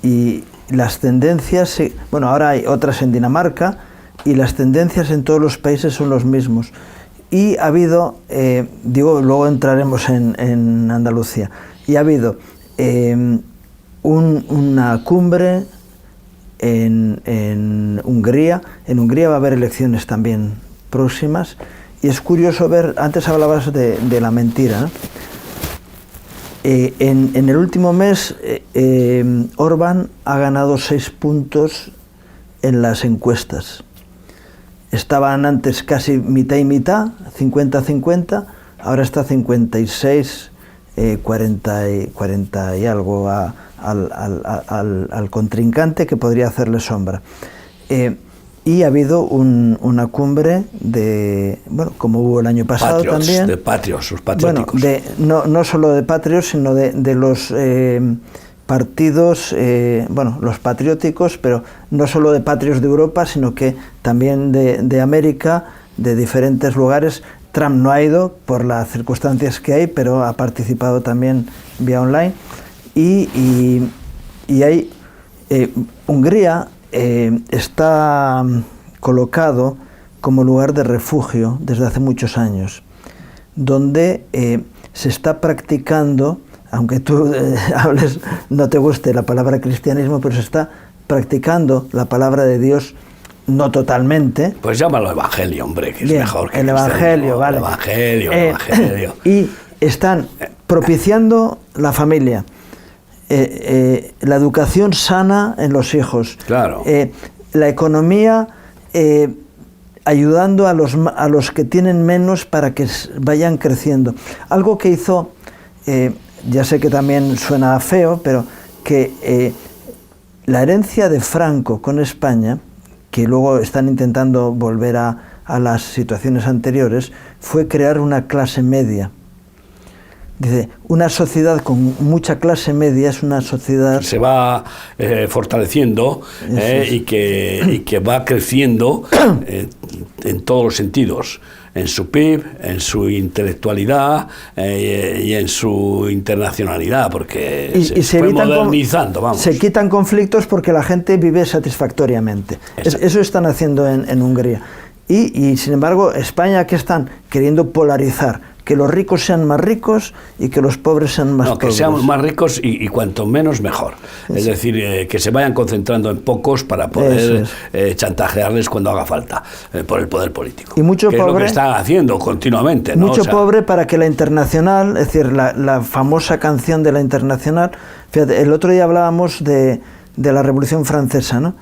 Speaker 1: Y las tendencias, ahora hay otras en Dinamarca, y las tendencias en todos los países son los mismos. Y ha habido, luego entraremos en Andalucía, y ha habido una cumbre en Hungría. En Hungría va a haber elecciones también próximas, y es curioso ver, antes hablabas de la mentira, ¿no? En el último mes Orbán ha ganado 6 puntos en las encuestas. Estaban antes casi mitad y mitad, 50-50, ahora está 56, 40 y algo al contrincante, que podría hacerle sombra. Y ha habido una cumbre como hubo el año pasado también.
Speaker 2: De patrios, los patrióticos.
Speaker 1: No solo de patrios, sino de los partidos, los patrióticos, pero no solo de patrios de Europa, sino que también de América, de diferentes lugares. Trump no ha ido por las circunstancias que hay, pero ha participado también vía online. Y hay Hungría está colocado como lugar de refugio desde hace muchos años, donde se está practicando, aunque tú no te guste la palabra cristianismo, pero se está practicando la palabra de Dios, no totalmente.
Speaker 2: Pues llámalo evangelio, hombre, que es mejor que
Speaker 1: el evangelio, vale.
Speaker 2: El evangelio.
Speaker 1: Y están propiciando la familia, la educación sana en los hijos,
Speaker 2: claro.
Speaker 1: La economía, ayudando a los que tienen menos para que vayan creciendo. Algo que hizo, ya sé que también suena feo, pero que la herencia de Franco con España, que luego están intentando volver a las situaciones anteriores, fue crear una clase media. Dice, una sociedad con mucha clase media es una sociedad...
Speaker 2: Se va fortaleciendo y que va creciendo en todos los sentidos, en su PIB, en su intelectualidad y en su internacionalidad, porque se fue modernizando, vamos.
Speaker 1: Se quitan conflictos porque la gente vive satisfactoriamente. Eso están haciendo en Hungría. Y sin embargo, España, ¿qué están? Queriendo polarizar, que los ricos sean más ricos y que los pobres sean más pobres.
Speaker 2: Que sean más ricos y cuanto menos mejor. Es decir, que se vayan concentrando en pocos para poder chantajearles cuando haga falta por el poder político.
Speaker 1: Y mucho
Speaker 2: que
Speaker 1: pobre,
Speaker 2: es lo que están haciendo continuamente, ¿no?
Speaker 1: Mucho pobre para que la Internacional, es decir, la famosa canción de la Internacional, fíjate, el otro día hablábamos de la Revolución Francesa, ¿no?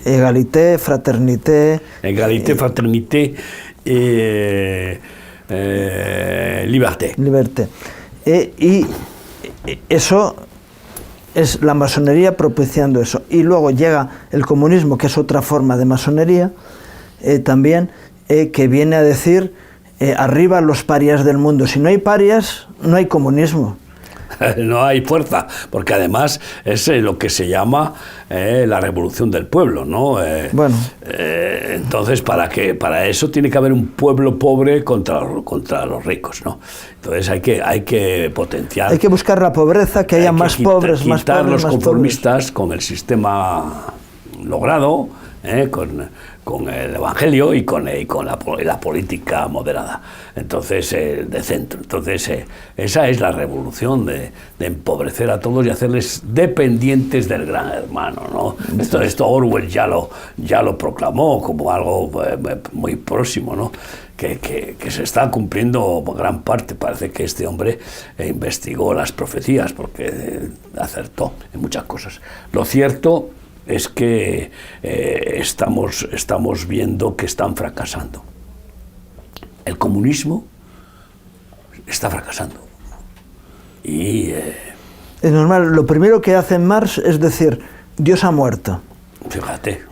Speaker 1: Égalité, fraternité...
Speaker 2: Égalité, fraternité... liberté.
Speaker 1: Liberté. Y eso es la masonería propiciando eso. Y luego llega el comunismo, que es otra forma de masonería, también, que viene a decir, arriba los parias del mundo. Si no hay parias, no hay comunismo.
Speaker 2: No hay fuerza, porque además es lo que se llama la revolución del pueblo, ¿no? Entonces, para eso tiene que haber un pueblo pobre contra los ricos, ¿no? Entonces hay que potenciar.
Speaker 1: Hay que buscar la pobreza, que haya más pobres, más pobres.
Speaker 2: Quitar los conformistas con el sistema logrado, con el Evangelio y con la política moderada, entonces de centro. Entonces esa es la revolución de empobrecer a todos y hacerles dependientes del gran hermano, ¿no? Esto Orwell ya lo proclamó como algo muy próximo, ¿no? Que se está cumpliendo gran parte. Parece que este hombre investigó las profecías porque acertó en muchas cosas. Lo cierto es que estamos viendo que están fracasando. El comunismo está fracasando. Y
Speaker 1: es normal, lo primero que hace Marx es decir, Dios ha muerto.
Speaker 2: Fíjate,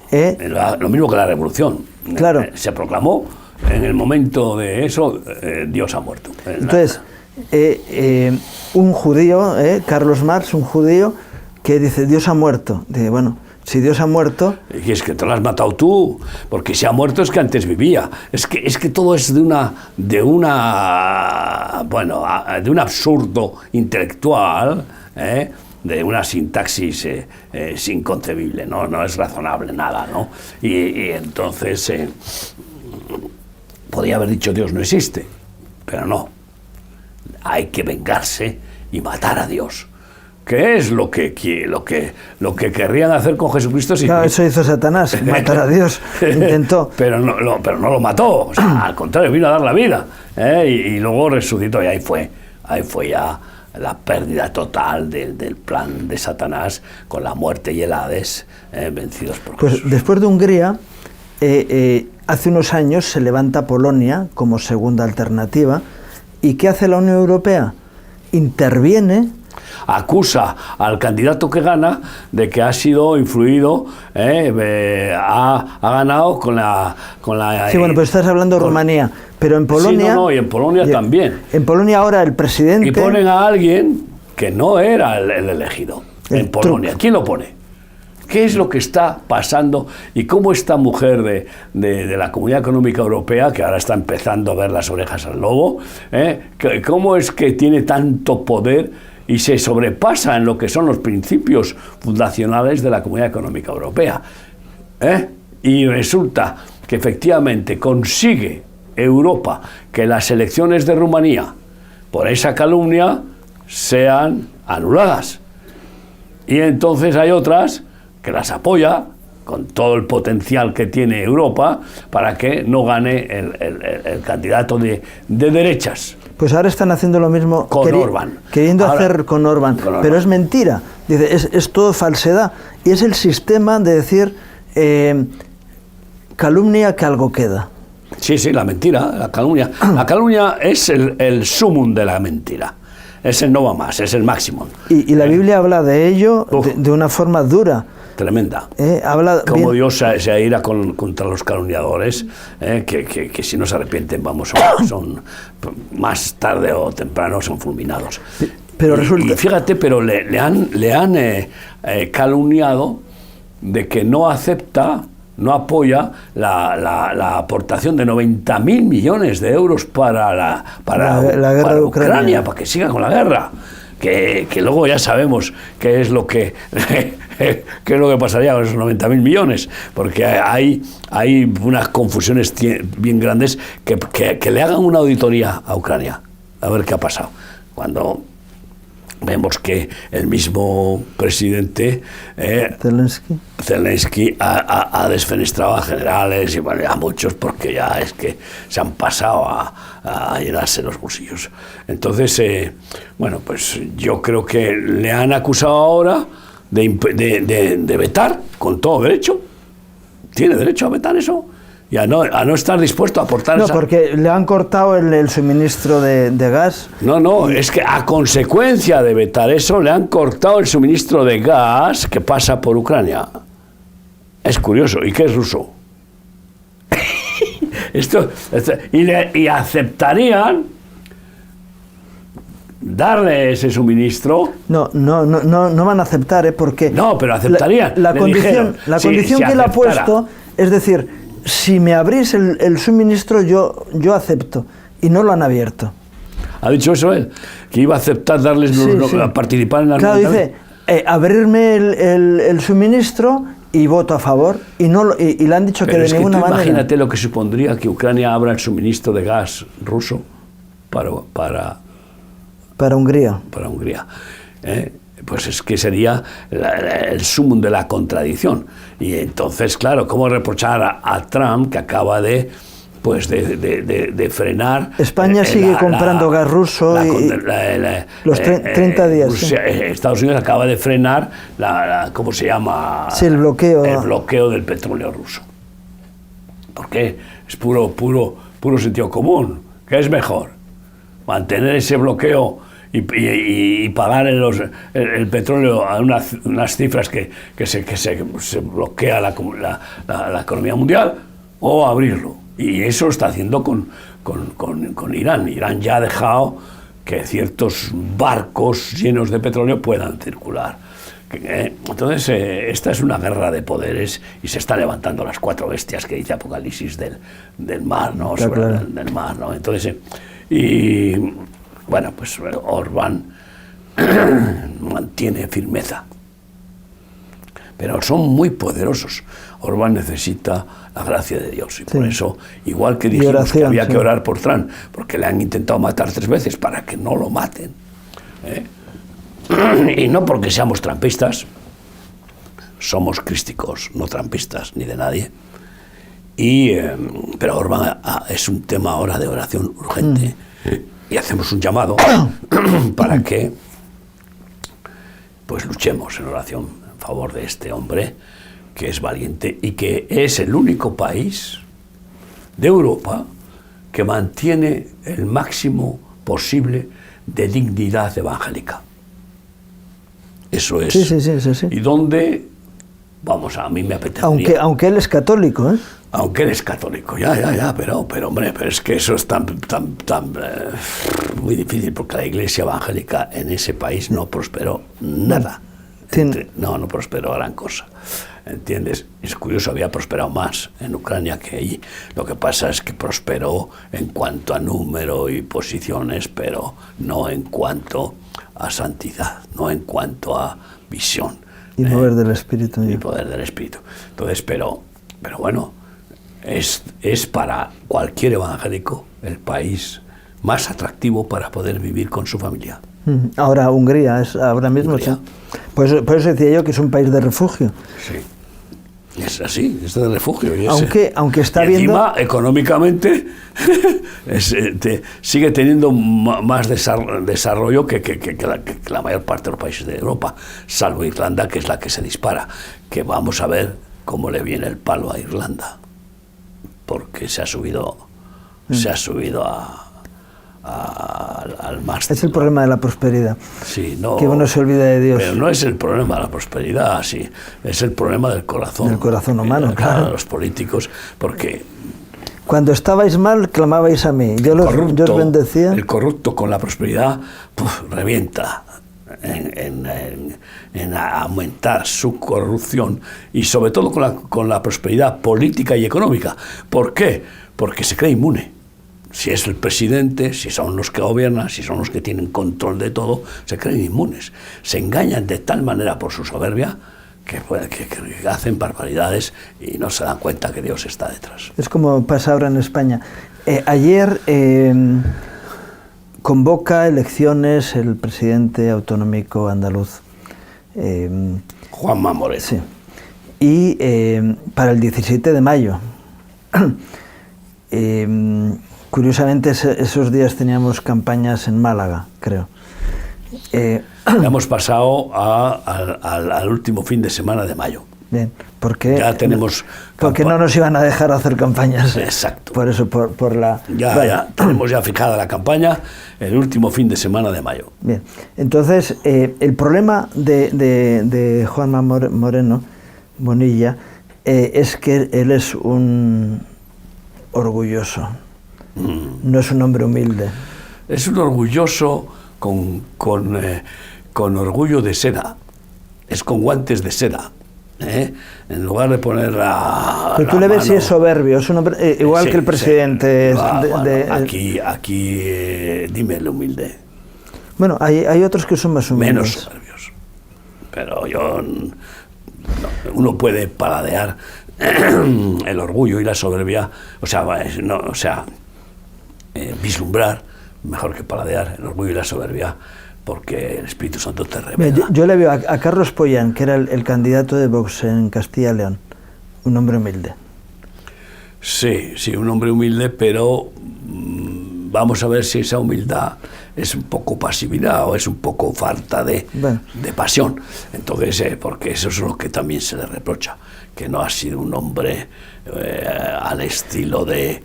Speaker 2: lo mismo que la revolución.
Speaker 1: Claro.
Speaker 2: Se proclamó en el momento de eso, Dios ha muerto.
Speaker 1: Entonces, un judío, Carlos Marx, un judío, que dice, Dios ha muerto. Dice, bueno, si Dios ha muerto...
Speaker 2: Y es que te lo has matado tú, porque si ha muerto es que antes vivía. Es que todo es de un absurdo intelectual, de una sintaxis inconcebible, no es razonable nada, ¿no? Y entonces podía haber dicho Dios no existe, pero no. Hay que vengarse y matar a Dios. ¿Qué es lo que querrían hacer con Jesucristo?
Speaker 1: Claro, eso hizo Satanás, matar a Dios, intentó.
Speaker 2: Pero no lo mató, o sea, al contrario, vino a dar la vida, y luego resucitó, y ahí fue ya la pérdida total del plan de Satanás, con la muerte y el Hades vencidos por Jesús.
Speaker 1: Pues después de Hungría, hace unos años se levanta Polonia como segunda alternativa, ¿y qué hace la Unión Europea? Interviene,
Speaker 2: acusa al candidato que gana de que ha sido influido, ha ganado con la...
Speaker 1: Sí, bueno, pero estás hablando de Rumanía, pero en Polonia...
Speaker 2: Sí, y en Polonia también.
Speaker 1: En Polonia ahora el presidente...
Speaker 2: Y ponen a alguien que no era el elegido en Polonia. ¿Quién lo pone? ¿Qué es lo que está pasando? Y cómo esta mujer de la Comunidad Económica Europea, que ahora está empezando a ver las orejas al lobo, cómo es que tiene tanto poder y se sobrepasa en lo que son los principios fundacionales de la Comunidad Económica Europea. Y resulta que efectivamente consigue Europa que las elecciones de Rumanía, por esa calumnia, sean anuladas. Y entonces hay otras que las apoya con todo el potencial que tiene Europa para que no gane el candidato de derechas.
Speaker 1: Pues ahora están haciendo lo mismo
Speaker 2: con Orbán.
Speaker 1: Queriendo hacer con Orbán. Pero es mentira. Dice, es todo falsedad. Y es el sistema de decir calumnia que algo queda.
Speaker 2: Sí, la mentira, la calumnia. La calumnia es el sumum de la mentira. Es el no va más, es el máximo.
Speaker 1: Y la Biblia habla de ello de una forma dura.
Speaker 2: Tremenda.
Speaker 1: Habla
Speaker 2: como
Speaker 1: bien.
Speaker 2: Dios se ira contra los calumniadores, que si no se arrepienten, son más tarde o temprano son fulminados.
Speaker 1: Pero resulta...
Speaker 2: Y fíjate, pero le han calumniado de que no acepta, no apoya la aportación de 90.000 millones de euros para la guerra de Ucrania, para que siga con la guerra. Que luego ya sabemos qué es lo que pasaría con esos 90.000 millones, porque hay unas confusiones bien grandes. Que le hagan una auditoría a Ucrania, a ver qué ha pasado. Cuando vemos que el mismo presidente Zelensky ha desfenestrado a generales y bueno, a muchos, porque ya es que se han pasado a llenarse los bolsillos. Entonces, bueno, pues yo creo que le han acusado ahora de vetar, con todo derecho. ¿Tiene derecho a vetar eso? Y a no estar dispuesto a aportar
Speaker 1: No, porque le han cortado el suministro de gas.
Speaker 2: No, es que a consecuencia de vetar eso, le han cortado el suministro de gas que pasa por Ucrania. Es curioso. ¿Y qué es ruso? Y aceptarían darle ese suministro.
Speaker 1: No van a aceptar, porque...
Speaker 2: No, pero aceptarían.
Speaker 1: La condición que él ha puesto, es decir, si me abrís el suministro, yo acepto. Y no lo han abierto.
Speaker 2: ¿Ha dicho eso él? Que iba a aceptar darles a participar en la...
Speaker 1: Claro, dice, abrirme el suministro y voto a favor. Y le han dicho
Speaker 2: pero
Speaker 1: que de ninguna manera...
Speaker 2: Imagínate lo que supondría que Ucrania abra el suministro de gas ruso para
Speaker 1: Hungría.
Speaker 2: Para Hungría. Pues es que sería el sumum de la contradicción. Y entonces, claro, ¿cómo reprochar a Trump, que acaba de frenar...
Speaker 1: España sigue comprando gas ruso los 30 días.
Speaker 2: Rusia, Estados Unidos acaba de frenar ¿cómo se llama?
Speaker 1: Sí, el bloqueo.
Speaker 2: El bloqueo del petróleo ruso. ¿Por qué? Es puro sentido común. ¿Qué es mejor? Mantener ese bloqueo y pagar el petróleo a unas cifras que se bloquea la economía mundial, o abrirlo. Y eso lo está haciendo con Irán. Irán ya ha dejado que ciertos barcos llenos de petróleo puedan circular. Entonces, esta es una guerra de poderes y se están levantando las 4 bestias que dice Apocalipsis del mar, ¿no? Del mar, ¿no? Entonces, y bueno, pues Orbán mantiene firmeza. Pero son muy poderosos. Orbán necesita la gracia de Dios. Y por eso, igual que dijimos oración, que había que orar por Trump, porque le han intentado matar 3 veces para que no lo maten. Y no porque seamos trampistas, somos crísticos, no trampistas ni de nadie. Pero Orbán es un tema ahora de oración urgente. Y hacemos un llamado para que pues luchemos en oración en favor de este hombre que es valiente y que es el único país de Europa que mantiene el máximo posible de dignidad evangélica. Eso es.
Speaker 1: Sí.
Speaker 2: Y donde, vamos, a mí me apetecería...
Speaker 1: Aunque él es católico, ¿eh?
Speaker 2: Aunque él es católico, ya, pero hombre, pero es que eso es tan muy difícil, porque la iglesia evangélica en ese país no prosperó nada. No prosperó gran cosa. ¿Entiendes? Es curioso, había prosperado más en Ucrania que allí. Lo que pasa es que prosperó en cuanto a número y posiciones, pero no en cuanto a santidad, no en cuanto a visión.
Speaker 1: Y poder del Espíritu.
Speaker 2: Y poder del Espíritu. Entonces, pero bueno, es para cualquier evangélico el país más atractivo para poder vivir con su familia.
Speaker 1: Ahora Hungría es ahora mismo. Hungría. Sí. Por eso decía yo que es un país de refugio.
Speaker 2: Sí. Es así, es de refugio.
Speaker 1: Aunque está
Speaker 2: y
Speaker 1: viendo...
Speaker 2: encima, económicamente, sigue teniendo más desarrollo que la mayor parte de los países de Europa, salvo Irlanda, que es la que se dispara. Que vamos a ver cómo le viene el palo a Irlanda, porque se ha subido al máster.
Speaker 1: Es el problema de la prosperidad.
Speaker 2: Sí, no,
Speaker 1: que uno se olvida de Dios.
Speaker 2: Pero no es el problema de la prosperidad, sí, es el problema del corazón.
Speaker 1: Del corazón humano, claro.
Speaker 2: De los políticos, porque...
Speaker 1: Cuando estabais mal, clamabais a mí. Yo os bendecía.
Speaker 2: El corrupto con la prosperidad revienta en aumentar su corrupción y sobre todo con la prosperidad política y económica. ¿Por qué? Porque se cree inmune. Si es el presidente, si son los que gobiernan, si son los que tienen control de todo, se creen inmunes. Se engañan de tal manera por su soberbia que hacen barbaridades y no se dan cuenta que Dios está detrás.
Speaker 1: Es como pasa ahora en España. Ayer convoca elecciones el presidente autonómico andaluz.
Speaker 2: Juanma Moreno.
Speaker 1: Sí. Y para el 17 de mayo. Curiosamente esos días teníamos campañas en Málaga, creo.
Speaker 2: Hemos pasado al último fin de semana de mayo.
Speaker 1: Bien, porque
Speaker 2: ya tenemos
Speaker 1: porque no nos iban a dejar hacer campañas.
Speaker 2: Exacto.
Speaker 1: Por eso, por la...
Speaker 2: Ya tenemos ya fijada la campaña el último fin de semana de mayo.
Speaker 1: Bien, entonces el problema de Juanma Moreno Bonilla es que él es un orgulloso, no es un hombre humilde.
Speaker 2: Es un orgulloso con orgullo de seda, es con guantes de seda. En lugar de poner
Speaker 1: pero tú le ves si es soberbio, es un hombre igual sí, que el presidente.
Speaker 2: Sí. Aquí dime el humilde.
Speaker 1: Bueno, hay otros que son más humildes.
Speaker 2: Menos soberbios. Pero uno puede paladear el orgullo y la soberbia, vislumbrar, mejor que paladear el orgullo y la soberbia, porque el Espíritu Santo te revela.
Speaker 1: Yo le veo a Carlos Pollán, que era el candidato de Vox en Castilla y León, un hombre humilde.
Speaker 2: Sí, un hombre humilde, pero vamos a ver si esa humildad es un poco pasividad o es un poco falta de pasión. Entonces, porque eso es lo que también se le reprocha, que no ha sido un hombre al estilo del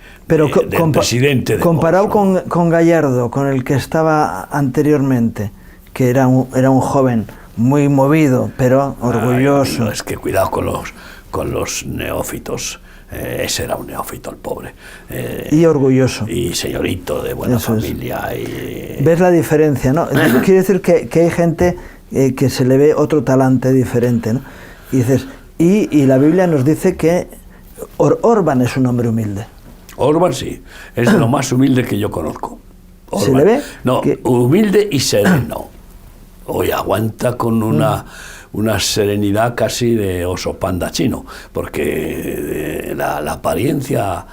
Speaker 2: presidente de
Speaker 1: comparado
Speaker 2: Vox, ¿no?
Speaker 1: con Gallardo, con el que estaba anteriormente, que era un joven muy movido, pero orgulloso.
Speaker 2: No, es que cuidado con los neófitos. Ese era un neófito, el pobre.
Speaker 1: Y orgulloso.
Speaker 2: Y señorito de buena
Speaker 1: Eso
Speaker 2: familia.
Speaker 1: ¿Ves la diferencia, no? Quiere decir que hay gente que se le ve otro talante diferente, ¿no? Y dices, y la Biblia nos dice que Orbán es un hombre humilde.
Speaker 2: Orbán sí, es lo más humilde que yo conozco. Orbán.
Speaker 1: ¿Se le ve?
Speaker 2: No, humilde y sereno. Hoy aguanta con una serenidad casi de oso panda chino, porque la apariencia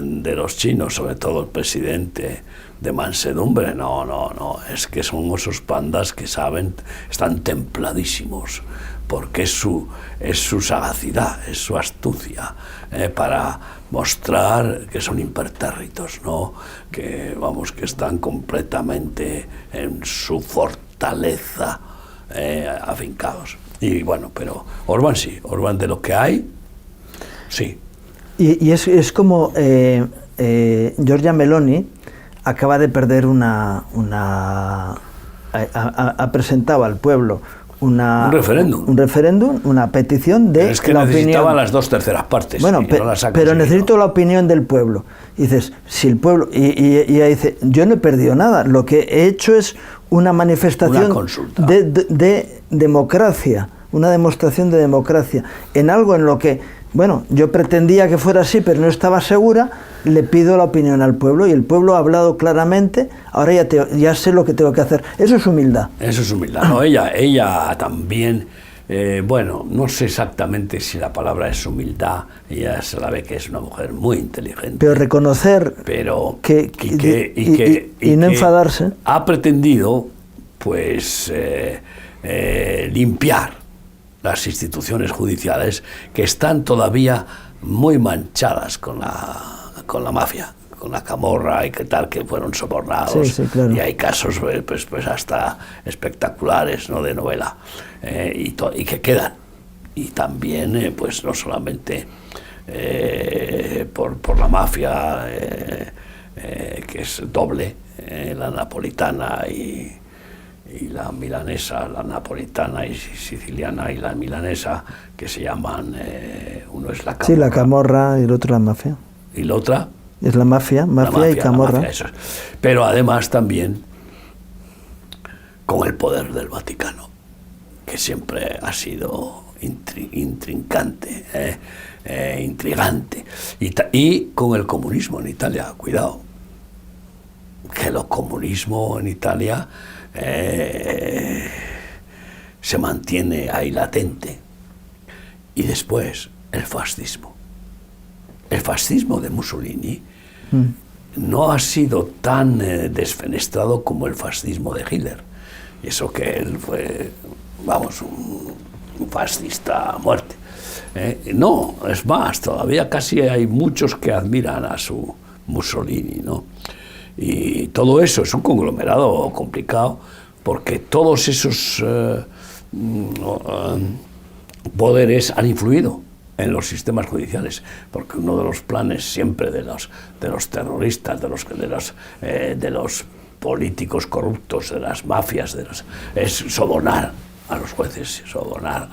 Speaker 2: de los chinos, sobre todo el presidente, de mansedumbre, no, es que son osos pandas que están templadísimos, porque es su sagacidad, es su astucia, para mostrar que son impertérritos, ¿no? Que están completamente en su fortaleza, afincados. Y bueno, pero Orbán sí, Orbán de lo que hay, sí.
Speaker 1: Y es como Giorgia Meloni acaba de perder ha presentado al pueblo un referéndum, una petición de
Speaker 2: es que
Speaker 1: la
Speaker 2: necesitaba
Speaker 1: opinión.
Speaker 2: las 2/3 partes.
Speaker 1: Bueno, pero necesito la opinión del pueblo. Y dices, si el pueblo... Y ella dice, yo no he perdido nada, lo que he hecho es una manifestación de democracia, una demostración de democracia, en algo en lo que, bueno, yo pretendía que fuera así, pero no estaba segura, le pido la opinión al pueblo, y el pueblo ha hablado claramente, ahora ya sé lo que tengo que hacer. Eso es humildad.
Speaker 2: Eso es humildad. No, ella también, no sé exactamente si la palabra es humildad, ella se la ve que es una mujer muy inteligente.
Speaker 1: Pero reconocer y no enfadarse.
Speaker 2: Ha pretendido, limpiar las instituciones judiciales que están todavía muy manchadas con la mafia, con la camorra y qué tal, que fueron sobornados.
Speaker 1: Sí, claro.
Speaker 2: Y hay casos pues hasta espectaculares, ¿no?, de novela, y que quedan. Y también no solamente por la mafia, que es doble, la napolitana y la milanesa, la napolitana y siciliana y la milanesa, que se llaman, uno es la camorra.
Speaker 1: Sí, la camorra y el otro la mafia.
Speaker 2: ¿Y la otra?
Speaker 1: Es la mafia y camorra.
Speaker 2: Mafia, eso es. Pero además también con el poder del Vaticano, que siempre ha sido intrincante, intrigante. Y con el comunismo en Italia, cuidado, que el comunismo en Italia se mantiene ahí latente. Y después el fascismo. El fascismo de Mussolini no ha sido tan desfenestrado como el fascismo de Hitler. Y eso que él fue, vamos, un fascista a muerte. No, es más, todavía casi hay muchos que admiran a su Mussolini, ¿no? Y todo eso es un conglomerado complicado, porque todos esos poderes han influido en los sistemas judiciales, porque uno de los planes siempre de los terroristas, de los políticos corruptos, de las mafias, es sobornar a los jueces, sobornar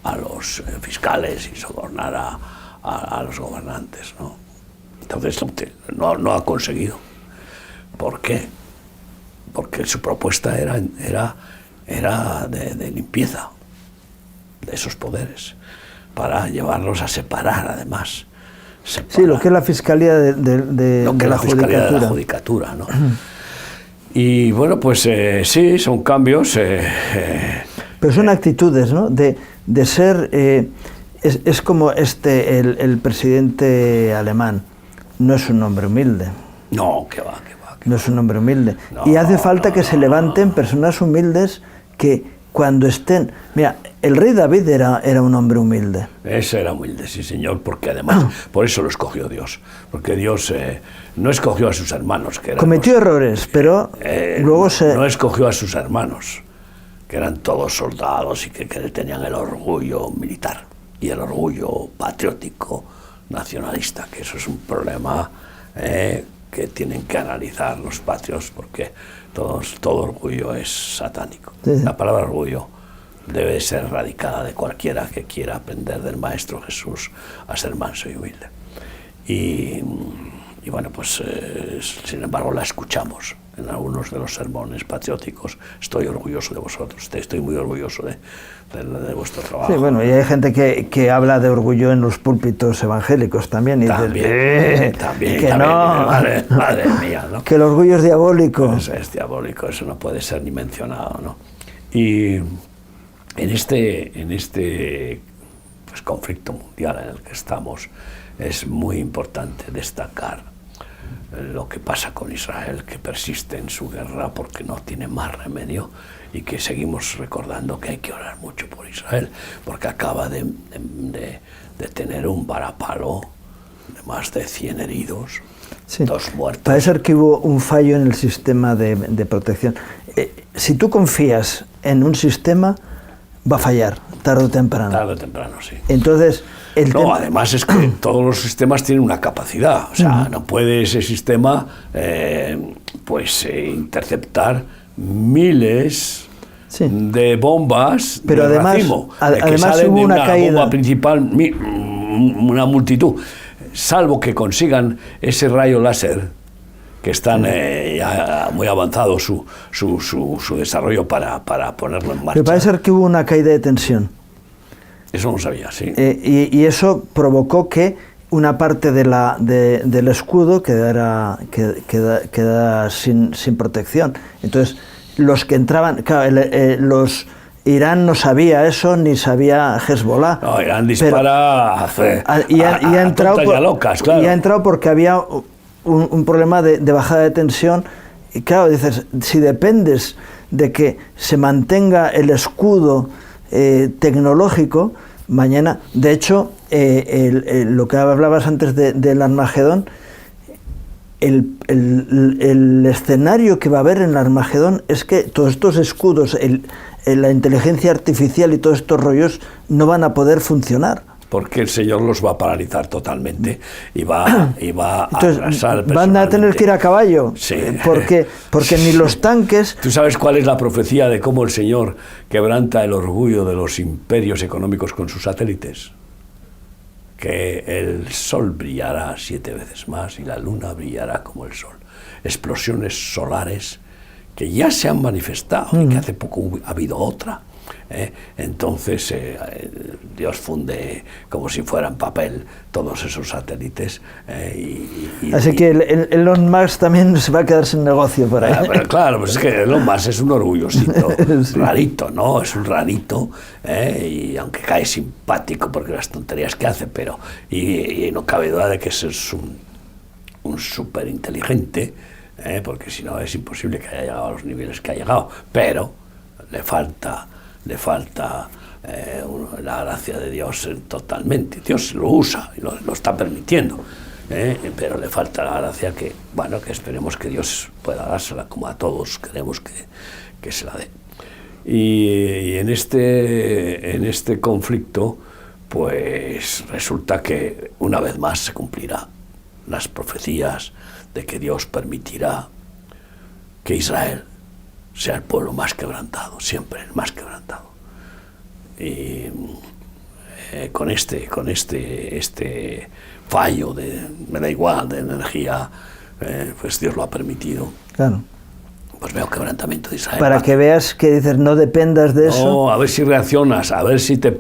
Speaker 2: a los fiscales y sobornar a los gobernantes, ¿no? Entonces no ha conseguido. ¿Por qué? Porque su propuesta era de limpieza de esos poderes, para llevarlos a separar, además.
Speaker 1: Sí, lo que es la Fiscalía de la
Speaker 2: Judicatura, ¿no? Y bueno, pues sí, son cambios.
Speaker 1: Pero son actitudes, ¿no? De ser... es como el presidente alemán. No es un hombre humilde.
Speaker 2: No, que va.
Speaker 1: No es un hombre humilde. Y hace falta que se levanten personas humildes que cuando estén... Mira, el rey David era un hombre humilde.
Speaker 2: Ese era humilde, sí, señor, porque además, por eso lo escogió Dios. Porque Dios no escogió a sus hermanos, que eran...
Speaker 1: Cometió errores, pero luego
Speaker 2: No escogió a sus hermanos, que eran todos soldados y que tenían el orgullo militar y el orgullo patriótico nacionalista, que eso es un problema que tienen que analizar los patrios, porque todo orgullo es satánico. Sí. La palabra orgullo debe ser erradicada de cualquiera que quiera aprender del Maestro Jesús a ser manso y humilde. Y bueno, pues sin embargo la escuchamos en algunos de los sermones patrióticos. Estoy orgulloso de vosotros, estoy muy orgulloso de vuestro trabajo.
Speaker 1: Sí, bueno, y hay gente que habla de orgullo en los púlpitos evangélicos también. Y
Speaker 2: también,
Speaker 1: no,
Speaker 2: madre mía, ¿no?
Speaker 1: Que el orgullo es diabólico.
Speaker 2: Es diabólico, eso no puede ser ni mencionado, ¿no? Y en este pues, conflicto mundial en el que estamos, es muy importante destacar lo que pasa con Israel, que persiste en su guerra porque no tiene más remedio, y que seguimos recordando que hay que orar mucho por Israel, porque acaba de tener un varapalo de más de 100 heridos,
Speaker 1: sí.
Speaker 2: 2 muertos.
Speaker 1: Parece ser que hubo un fallo en el sistema de protección. Si tú confías en un sistema, va a fallar, tarde o temprano.
Speaker 2: Tarde o temprano, sí.
Speaker 1: Entonces...
Speaker 2: además es que todos los sistemas tienen una capacidad, o sea, no puede ese sistema interceptar miles de bombas.
Speaker 1: Pero
Speaker 2: de
Speaker 1: además,
Speaker 2: racimo,
Speaker 1: además
Speaker 2: salen
Speaker 1: hubo
Speaker 2: de
Speaker 1: una caída.
Speaker 2: Bomba principal, una multitud, salvo que consigan ese rayo láser, que están ya muy avanzado su desarrollo para ponerlo en marcha.
Speaker 1: Pero parece ser que hubo una caída de tensión.
Speaker 2: Eso no sabía, sí.
Speaker 1: Y eso provocó que una parte del escudo quedara sin protección. Entonces, los que entraban... Claro, Irán no sabía eso, ni sabía Hezbollah.
Speaker 2: No, Irán dispara
Speaker 1: y ha entrado porque había un problema de bajada de tensión. Y claro, dices, si dependes de que se mantenga el escudo tecnológico, mañana, de hecho, lo que hablabas antes del Armagedón, el escenario que va a haber en el Armagedón es que todos estos escudos, la inteligencia artificial y todos estos rollos no van a poder funcionar.
Speaker 2: Porque el Señor los va a paralizar totalmente y va a arrasar.
Speaker 1: Van a tener que ir a caballo,
Speaker 2: sí.
Speaker 1: porque ni los tanques...
Speaker 2: ¿Tú sabes cuál es la profecía de cómo el Señor quebranta el orgullo de los imperios económicos con sus satélites? Que el sol brillará 7 veces más y la luna brillará como el sol. Explosiones solares que ya se han manifestado y que hace poco ha habido otra. Entonces Dios funde como si fueran papel todos esos satélites.
Speaker 1: Así que Elon Musk también se va a quedar sin negocio por ahí.
Speaker 2: Pero claro, pues es que Elon Musk es un orgullosito, sí. Rarito, ¿no? Es un rarito, y aunque cae simpático porque las tonterías que hace, pero y no cabe duda de que ese es un súper inteligente, porque si no es imposible que haya llegado a los niveles que ha llegado, pero le falta la gracia de Dios totalmente. Dios lo usa y lo está permitiendo, pero le falta la gracia que esperemos que Dios pueda dársela, como a todos queremos que se la dé. Y en este conflicto, pues resulta que una vez más se cumplirá las profecías de que Dios permitirá que Israel sea el pueblo más quebrantado, siempre el más quebrantado. Y con este fallo me da igual, de energía, pues Dios lo ha permitido.
Speaker 1: Claro.
Speaker 2: Pues veo quebrantamiento de Israel.
Speaker 1: Para que veas que dices, no dependas de eso.
Speaker 2: No, a ver si reaccionas, a ver si te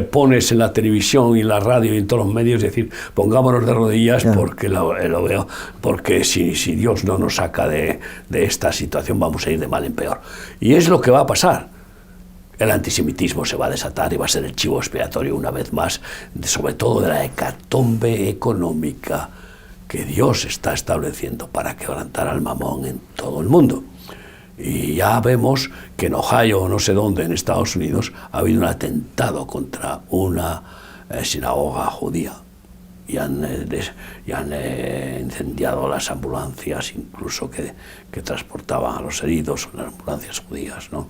Speaker 2: pones en la televisión y en la radio y en todos los medios, es decir, pongámonos de rodillas, claro, porque lo veo, porque si Dios no nos saca de esta situación, vamos a ir de mal en peor. Y es lo que va a pasar. El antisemitismo se va a desatar y va a ser el chivo expiatorio una vez más, sobre todo de la hecatombe económica que Dios está estableciendo para quebrantar al mamón en todo el mundo. Y ya vemos que en Ohio, o no sé dónde, en Estados Unidos, ha habido un atentado contra una sinagoga judía y han incendiado las ambulancias, incluso que transportaban a los heridos, las ambulancias judías, ¿no?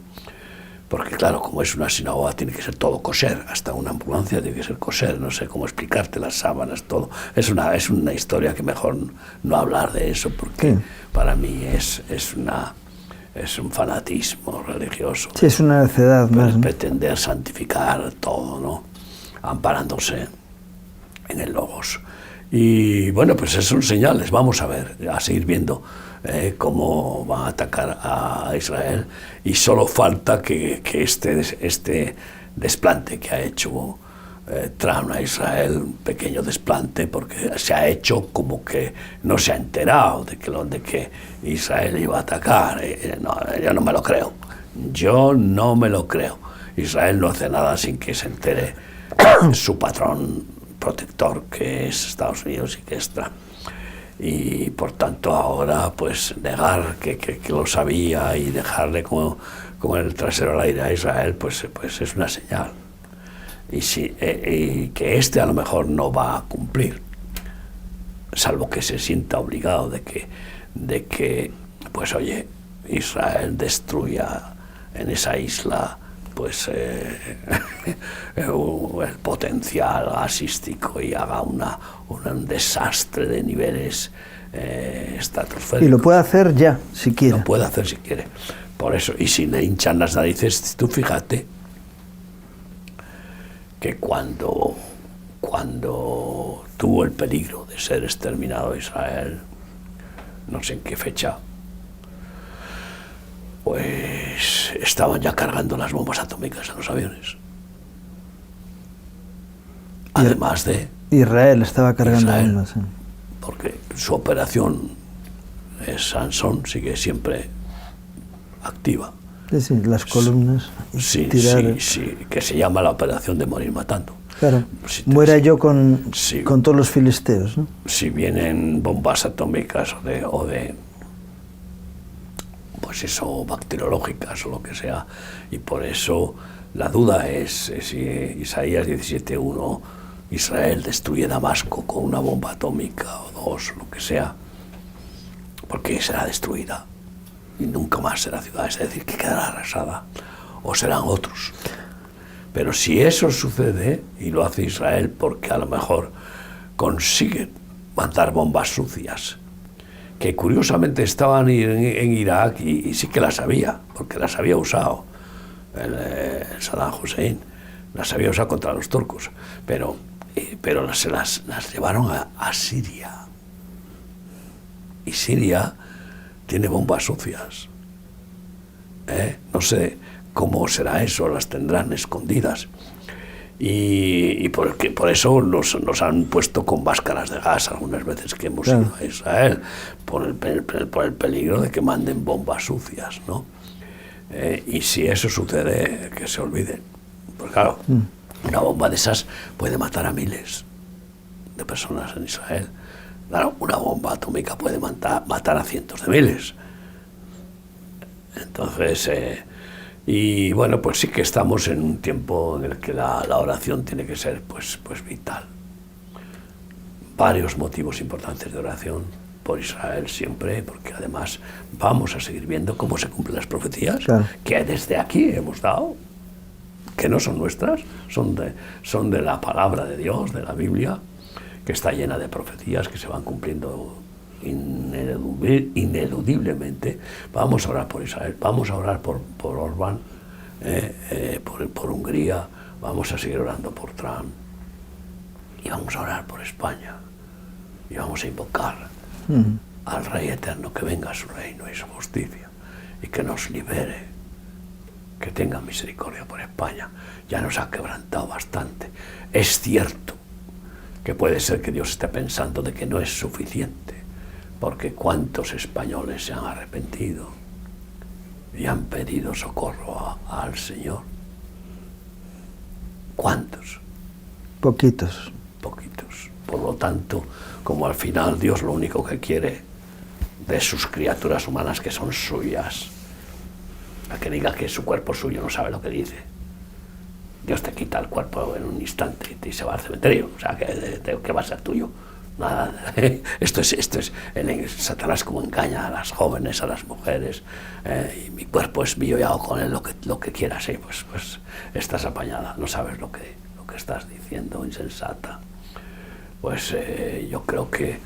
Speaker 2: Porque claro, como es una sinagoga, tiene que ser todo kosher, hasta una ambulancia tiene que ser kosher, no sé cómo explicarte, las sábanas, todo. Es una historia que mejor no hablar de eso, porque sí, para mí es un fanatismo religioso.
Speaker 1: Sí, es una necedad más, ¿no?
Speaker 2: Pretender santificar todo, ¿no? Amparándose en el Logos. Y bueno, pues esas son señales, vamos a ver, a seguir viendo cómo van a atacar a Israel, y solo falta que este desplante que ha hecho Trump a Israel, un pequeño desplante, porque se ha hecho como que no se ha enterado de que Israel iba a atacar. No, yo no me lo creo, Israel no hace nada sin que se entere su patrón protector, que es Estados Unidos y que es Trump. Y por tanto ahora pues negar que lo sabía y dejarle como el trasero al aire a Israel, pues es una señal. Y que a lo mejor no va a cumplir, salvo que se sienta obligado de que pues oye, Israel destruya en esa isla pues el potencial gasístico y haga un desastre de niveles estratosféricos.
Speaker 1: Y lo puede hacer ya, si quiere.
Speaker 2: Lo puede hacer si quiere. Por eso, y si le hinchan las narices, tú fíjate que cuando tuvo el peligro de ser exterminado Israel, no sé en qué fecha, pues estaban ya cargando las bombas atómicas en los aviones. Además de...
Speaker 1: Israel estaba cargando bombas. Sí.
Speaker 2: Porque su operación Sansón sigue siempre activa.
Speaker 1: Sí, las columnas.
Speaker 2: Sí, que se llama la operación de morir matando.
Speaker 1: Claro, muera yo con todos los filisteos, ¿no?
Speaker 2: Si vienen bombas atómicas o de pues eso, bacteriológicas o lo que sea, y por eso la duda es si Isaías 17:1, Israel destruye Damasco con una bomba atómica o dos, lo que sea, porque será destruida y nunca más será ciudad, es decir, que quedará arrasada, o serán otros. Pero si eso sucede, y lo hace Israel porque a lo mejor consigue mandar bombas sucias, que curiosamente estaban en Irak y sí que las había, porque las había usado el Saddam Hussein, las había usado contra los turcos, pero se las llevaron a Siria. Y Siria tiene bombas sucias. No sé cómo será eso, las tendrán escondidas. Y por eso nos han puesto con máscaras de gas algunas veces que hemos ido a Israel, por el peligro de que manden bombas sucias, ¿no? Y si eso sucede, que se olviden. Pues claro, una bomba de esas puede matar a miles de personas en Israel. Claro, una bomba atómica puede matar a cientos de miles. Entonces, y bueno, pues sí que estamos en un tiempo en el que la oración tiene que ser pues vital. Varios motivos importantes de oración por Israel siempre, porque además vamos a seguir viendo cómo se cumplen las profecías, claro, que desde aquí hemos dado, que no son nuestras, son de la palabra de Dios, de la Biblia, que está llena de profecías que se van cumpliendo ineludiblemente. Vamos a orar por Israel, vamos a orar por Orbán, por Hungría, vamos a seguir orando por Trump, y vamos a orar por España, y vamos a invocar al Rey Eterno, que venga a su reino y su justicia, y que nos libere, que tenga misericordia por España. Ya nos ha quebrantado bastante. Es cierto que puede ser que Dios esté pensando de que no es suficiente, porque cuántos españoles se han arrepentido y han pedido socorro al Señor. ¿Cuántos?
Speaker 1: Poquitos.
Speaker 2: Poquitos. Por lo tanto, como al final Dios lo único que quiere de sus criaturas humanas, que son suyas, a que diga que su cuerpo es suyo no sabe lo que dice. Dios te quita el cuerpo en un instante y se va al cementerio. O sea, que va a ser tuyo. Nada. Esto es Satanás, como engaña a las jóvenes, a las mujeres. Y mi cuerpo es mío y hago con él lo que quiera. Sí, pues estás apañada. No sabes lo que estás diciendo, insensata. Pues yo creo que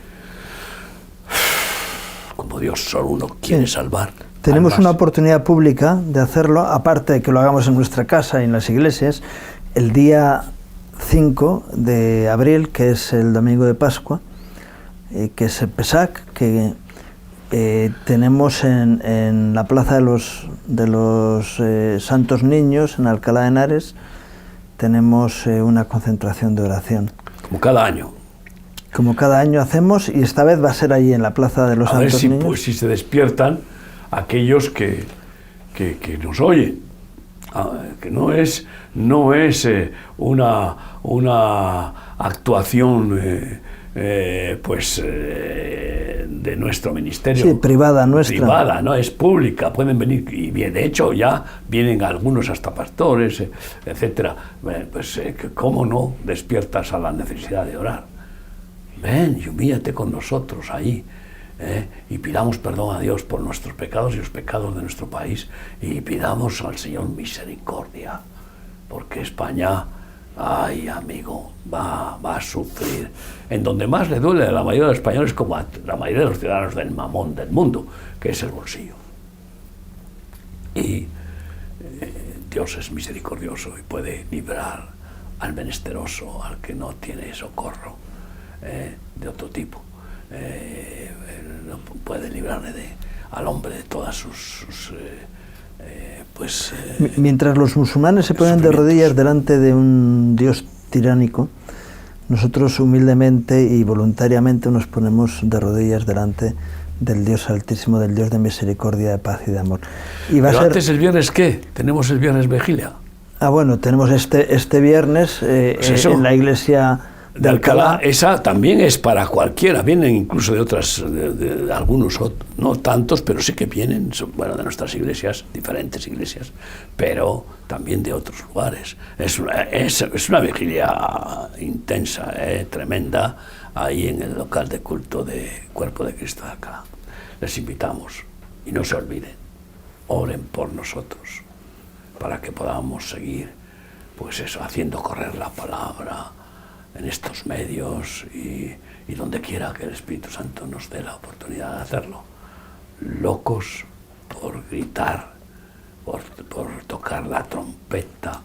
Speaker 2: como Dios solo uno quiere salvar.
Speaker 1: Tenemos una oportunidad pública de hacerlo, aparte de que lo hagamos en nuestra casa y en las iglesias, el día 5 de abril, que es el domingo de Pascua, que es el Pesach, que tenemos en la Plaza de los Santos Niños, en Alcalá de Henares, tenemos una concentración de oración.
Speaker 2: Como cada año.
Speaker 1: Como cada año hacemos, y esta vez va a ser allí en la Plaza de los Santos Niños. A ver si,
Speaker 2: pues, si se despiertan aquellos que nos oyen, que no es una actuación de nuestro ministerio,
Speaker 1: sí, privada nuestra,
Speaker 2: privada, no es pública. Pueden venir, y de hecho ya vienen algunos hasta pastores, etcétera. Pues cómo no despiertas a la necesidad de orar. Ven y humíllate con nosotros ahí. Y pidamos perdón a Dios por nuestros pecados y los pecados de nuestro país, y pidamos al Señor misericordia, porque España, ay amigo, va a sufrir. En donde más le duele a la mayoría de los españoles, como a la mayoría de los ciudadanos del mamón del mundo, que es el bolsillo. Y Dios es misericordioso y puede librar al menesteroso, al que no tiene socorro de otro tipo. No puede librarle al hombre de todas sus
Speaker 1: mientras los musulmanes se ponen de rodillas delante de un Dios tiránico, nosotros humildemente y voluntariamente nos ponemos de rodillas delante del Dios Altísimo, del Dios de misericordia, de paz y de amor. Y
Speaker 2: Pero antes, ¿el viernes qué? Tenemos el viernes vigilia.
Speaker 1: Bueno, tenemos este viernes en la iglesia de Alcalá.
Speaker 2: Esa también es para cualquiera, vienen incluso de otras, de algunos, no tantos, pero sí que vienen, de nuestras iglesias, diferentes iglesias, pero también de otros lugares. Es una vigilia intensa, tremenda, ahí en el local de culto de Cuerpo de Cristo de Alcalá. Les invitamos, y no se olviden, oren por nosotros, para que podamos seguir, haciendo correr la palabra en estos medios y donde quiera que el Espíritu Santo nos dé la oportunidad de hacerlo. Locos por gritar, por tocar la trompeta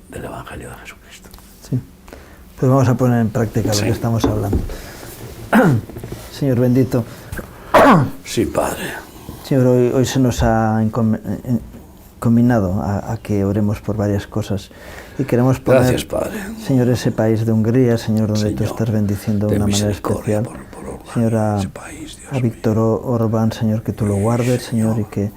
Speaker 2: del Evangelio de Jesucristo.
Speaker 1: Sí, pues vamos a poner en práctica lo que estamos hablando. Señor bendito.
Speaker 2: Sí, Padre.
Speaker 1: Señor, hoy se nos ha combinado a que oremos por varias cosas, y queremos poner,
Speaker 2: gracias, Padre,
Speaker 1: Señor, ese país de Hungría, Señor, donde tú estás bendiciendo de una manera especial, Señor, a Víctor Orbán, Señor, que tú lo guardes, Señor, y que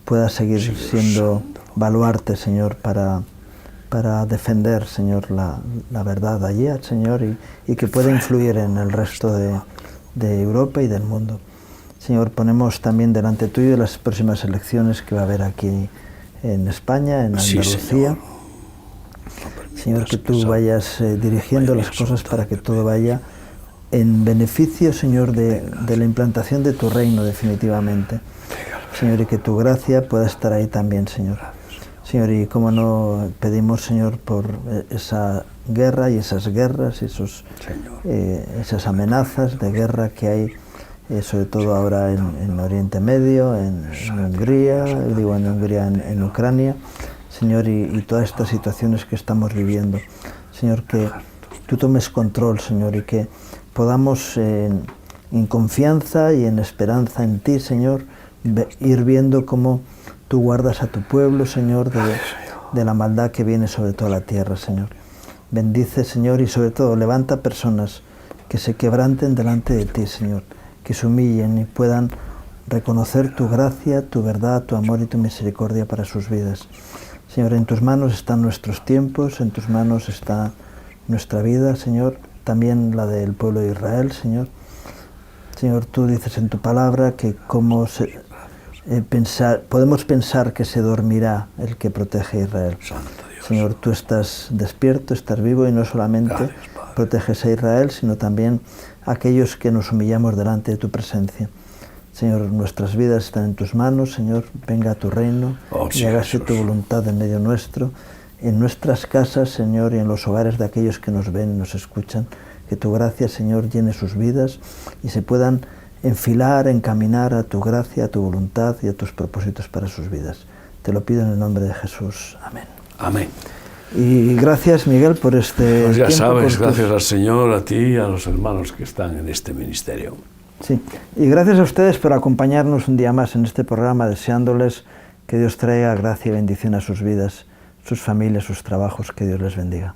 Speaker 1: pueda seguir siendo baluarte, Señor, para defender, Señor, la verdad allí, Señor, y que pueda influir en el resto de de Europa y del mundo. Señor, ponemos también delante tuyo las próximas elecciones que va a haber aquí en España, en Andalucía.
Speaker 2: Sí,
Speaker 1: Señor, que tú vayas dirigiendo las cosas para que todo vaya en beneficio, Señor, de la implantación de tu reino definitivamente. Señor, y que tu gracia pueda estar ahí también, Señor. Señor, y cómo no pedimos, Señor, por esa guerra y esas guerras, esas amenazas de guerra que hay, sobre todo ahora en Oriente Medio, en Hungría, en Ucrania, Señor, y todas estas situaciones que estamos viviendo. Señor, que tú tomes control, Señor, y que podamos en confianza y en esperanza en ti, Señor, ir viendo cómo tú guardas a tu pueblo, Señor, de la maldad que viene sobre toda la tierra, Señor. Bendice, Señor, y sobre todo levanta personas que se quebranten delante de ti, Señor, que se humillen y puedan reconocer tu gracia, tu verdad, tu amor y tu misericordia para sus vidas. Señor, en tus manos están nuestros tiempos, en tus manos está nuestra vida, Señor, también la del pueblo de Israel, Señor. Señor, tú dices en tu palabra que podemos pensar que se dormirá el que protege a Israel. Señor, tú estás despierto, estás vivo y no solamente proteges a Israel, sino también a aquellos que nos humillamos delante de tu presencia. Señor, nuestras vidas están en tus manos, Señor, venga a tu reino y hágase tu voluntad en medio nuestro, en nuestras casas, Señor, y en los hogares de aquellos que nos ven y nos escuchan. Que tu gracia, Señor, llene sus vidas y se puedan enfilar, encaminar a tu gracia, a tu voluntad y a tus propósitos para sus vidas. Te lo pido en el nombre de Jesús. Amén.
Speaker 2: Amén.
Speaker 1: Y gracias, Miguel, por este
Speaker 2: Pues ya
Speaker 1: tiempo,
Speaker 2: sabes, gracias al Señor, a ti y a los hermanos que están en este ministerio.
Speaker 1: Sí, y gracias a ustedes por acompañarnos un día más en este programa, deseándoles que Dios traiga gracia y bendición a sus vidas, sus familias, sus trabajos, que Dios les bendiga.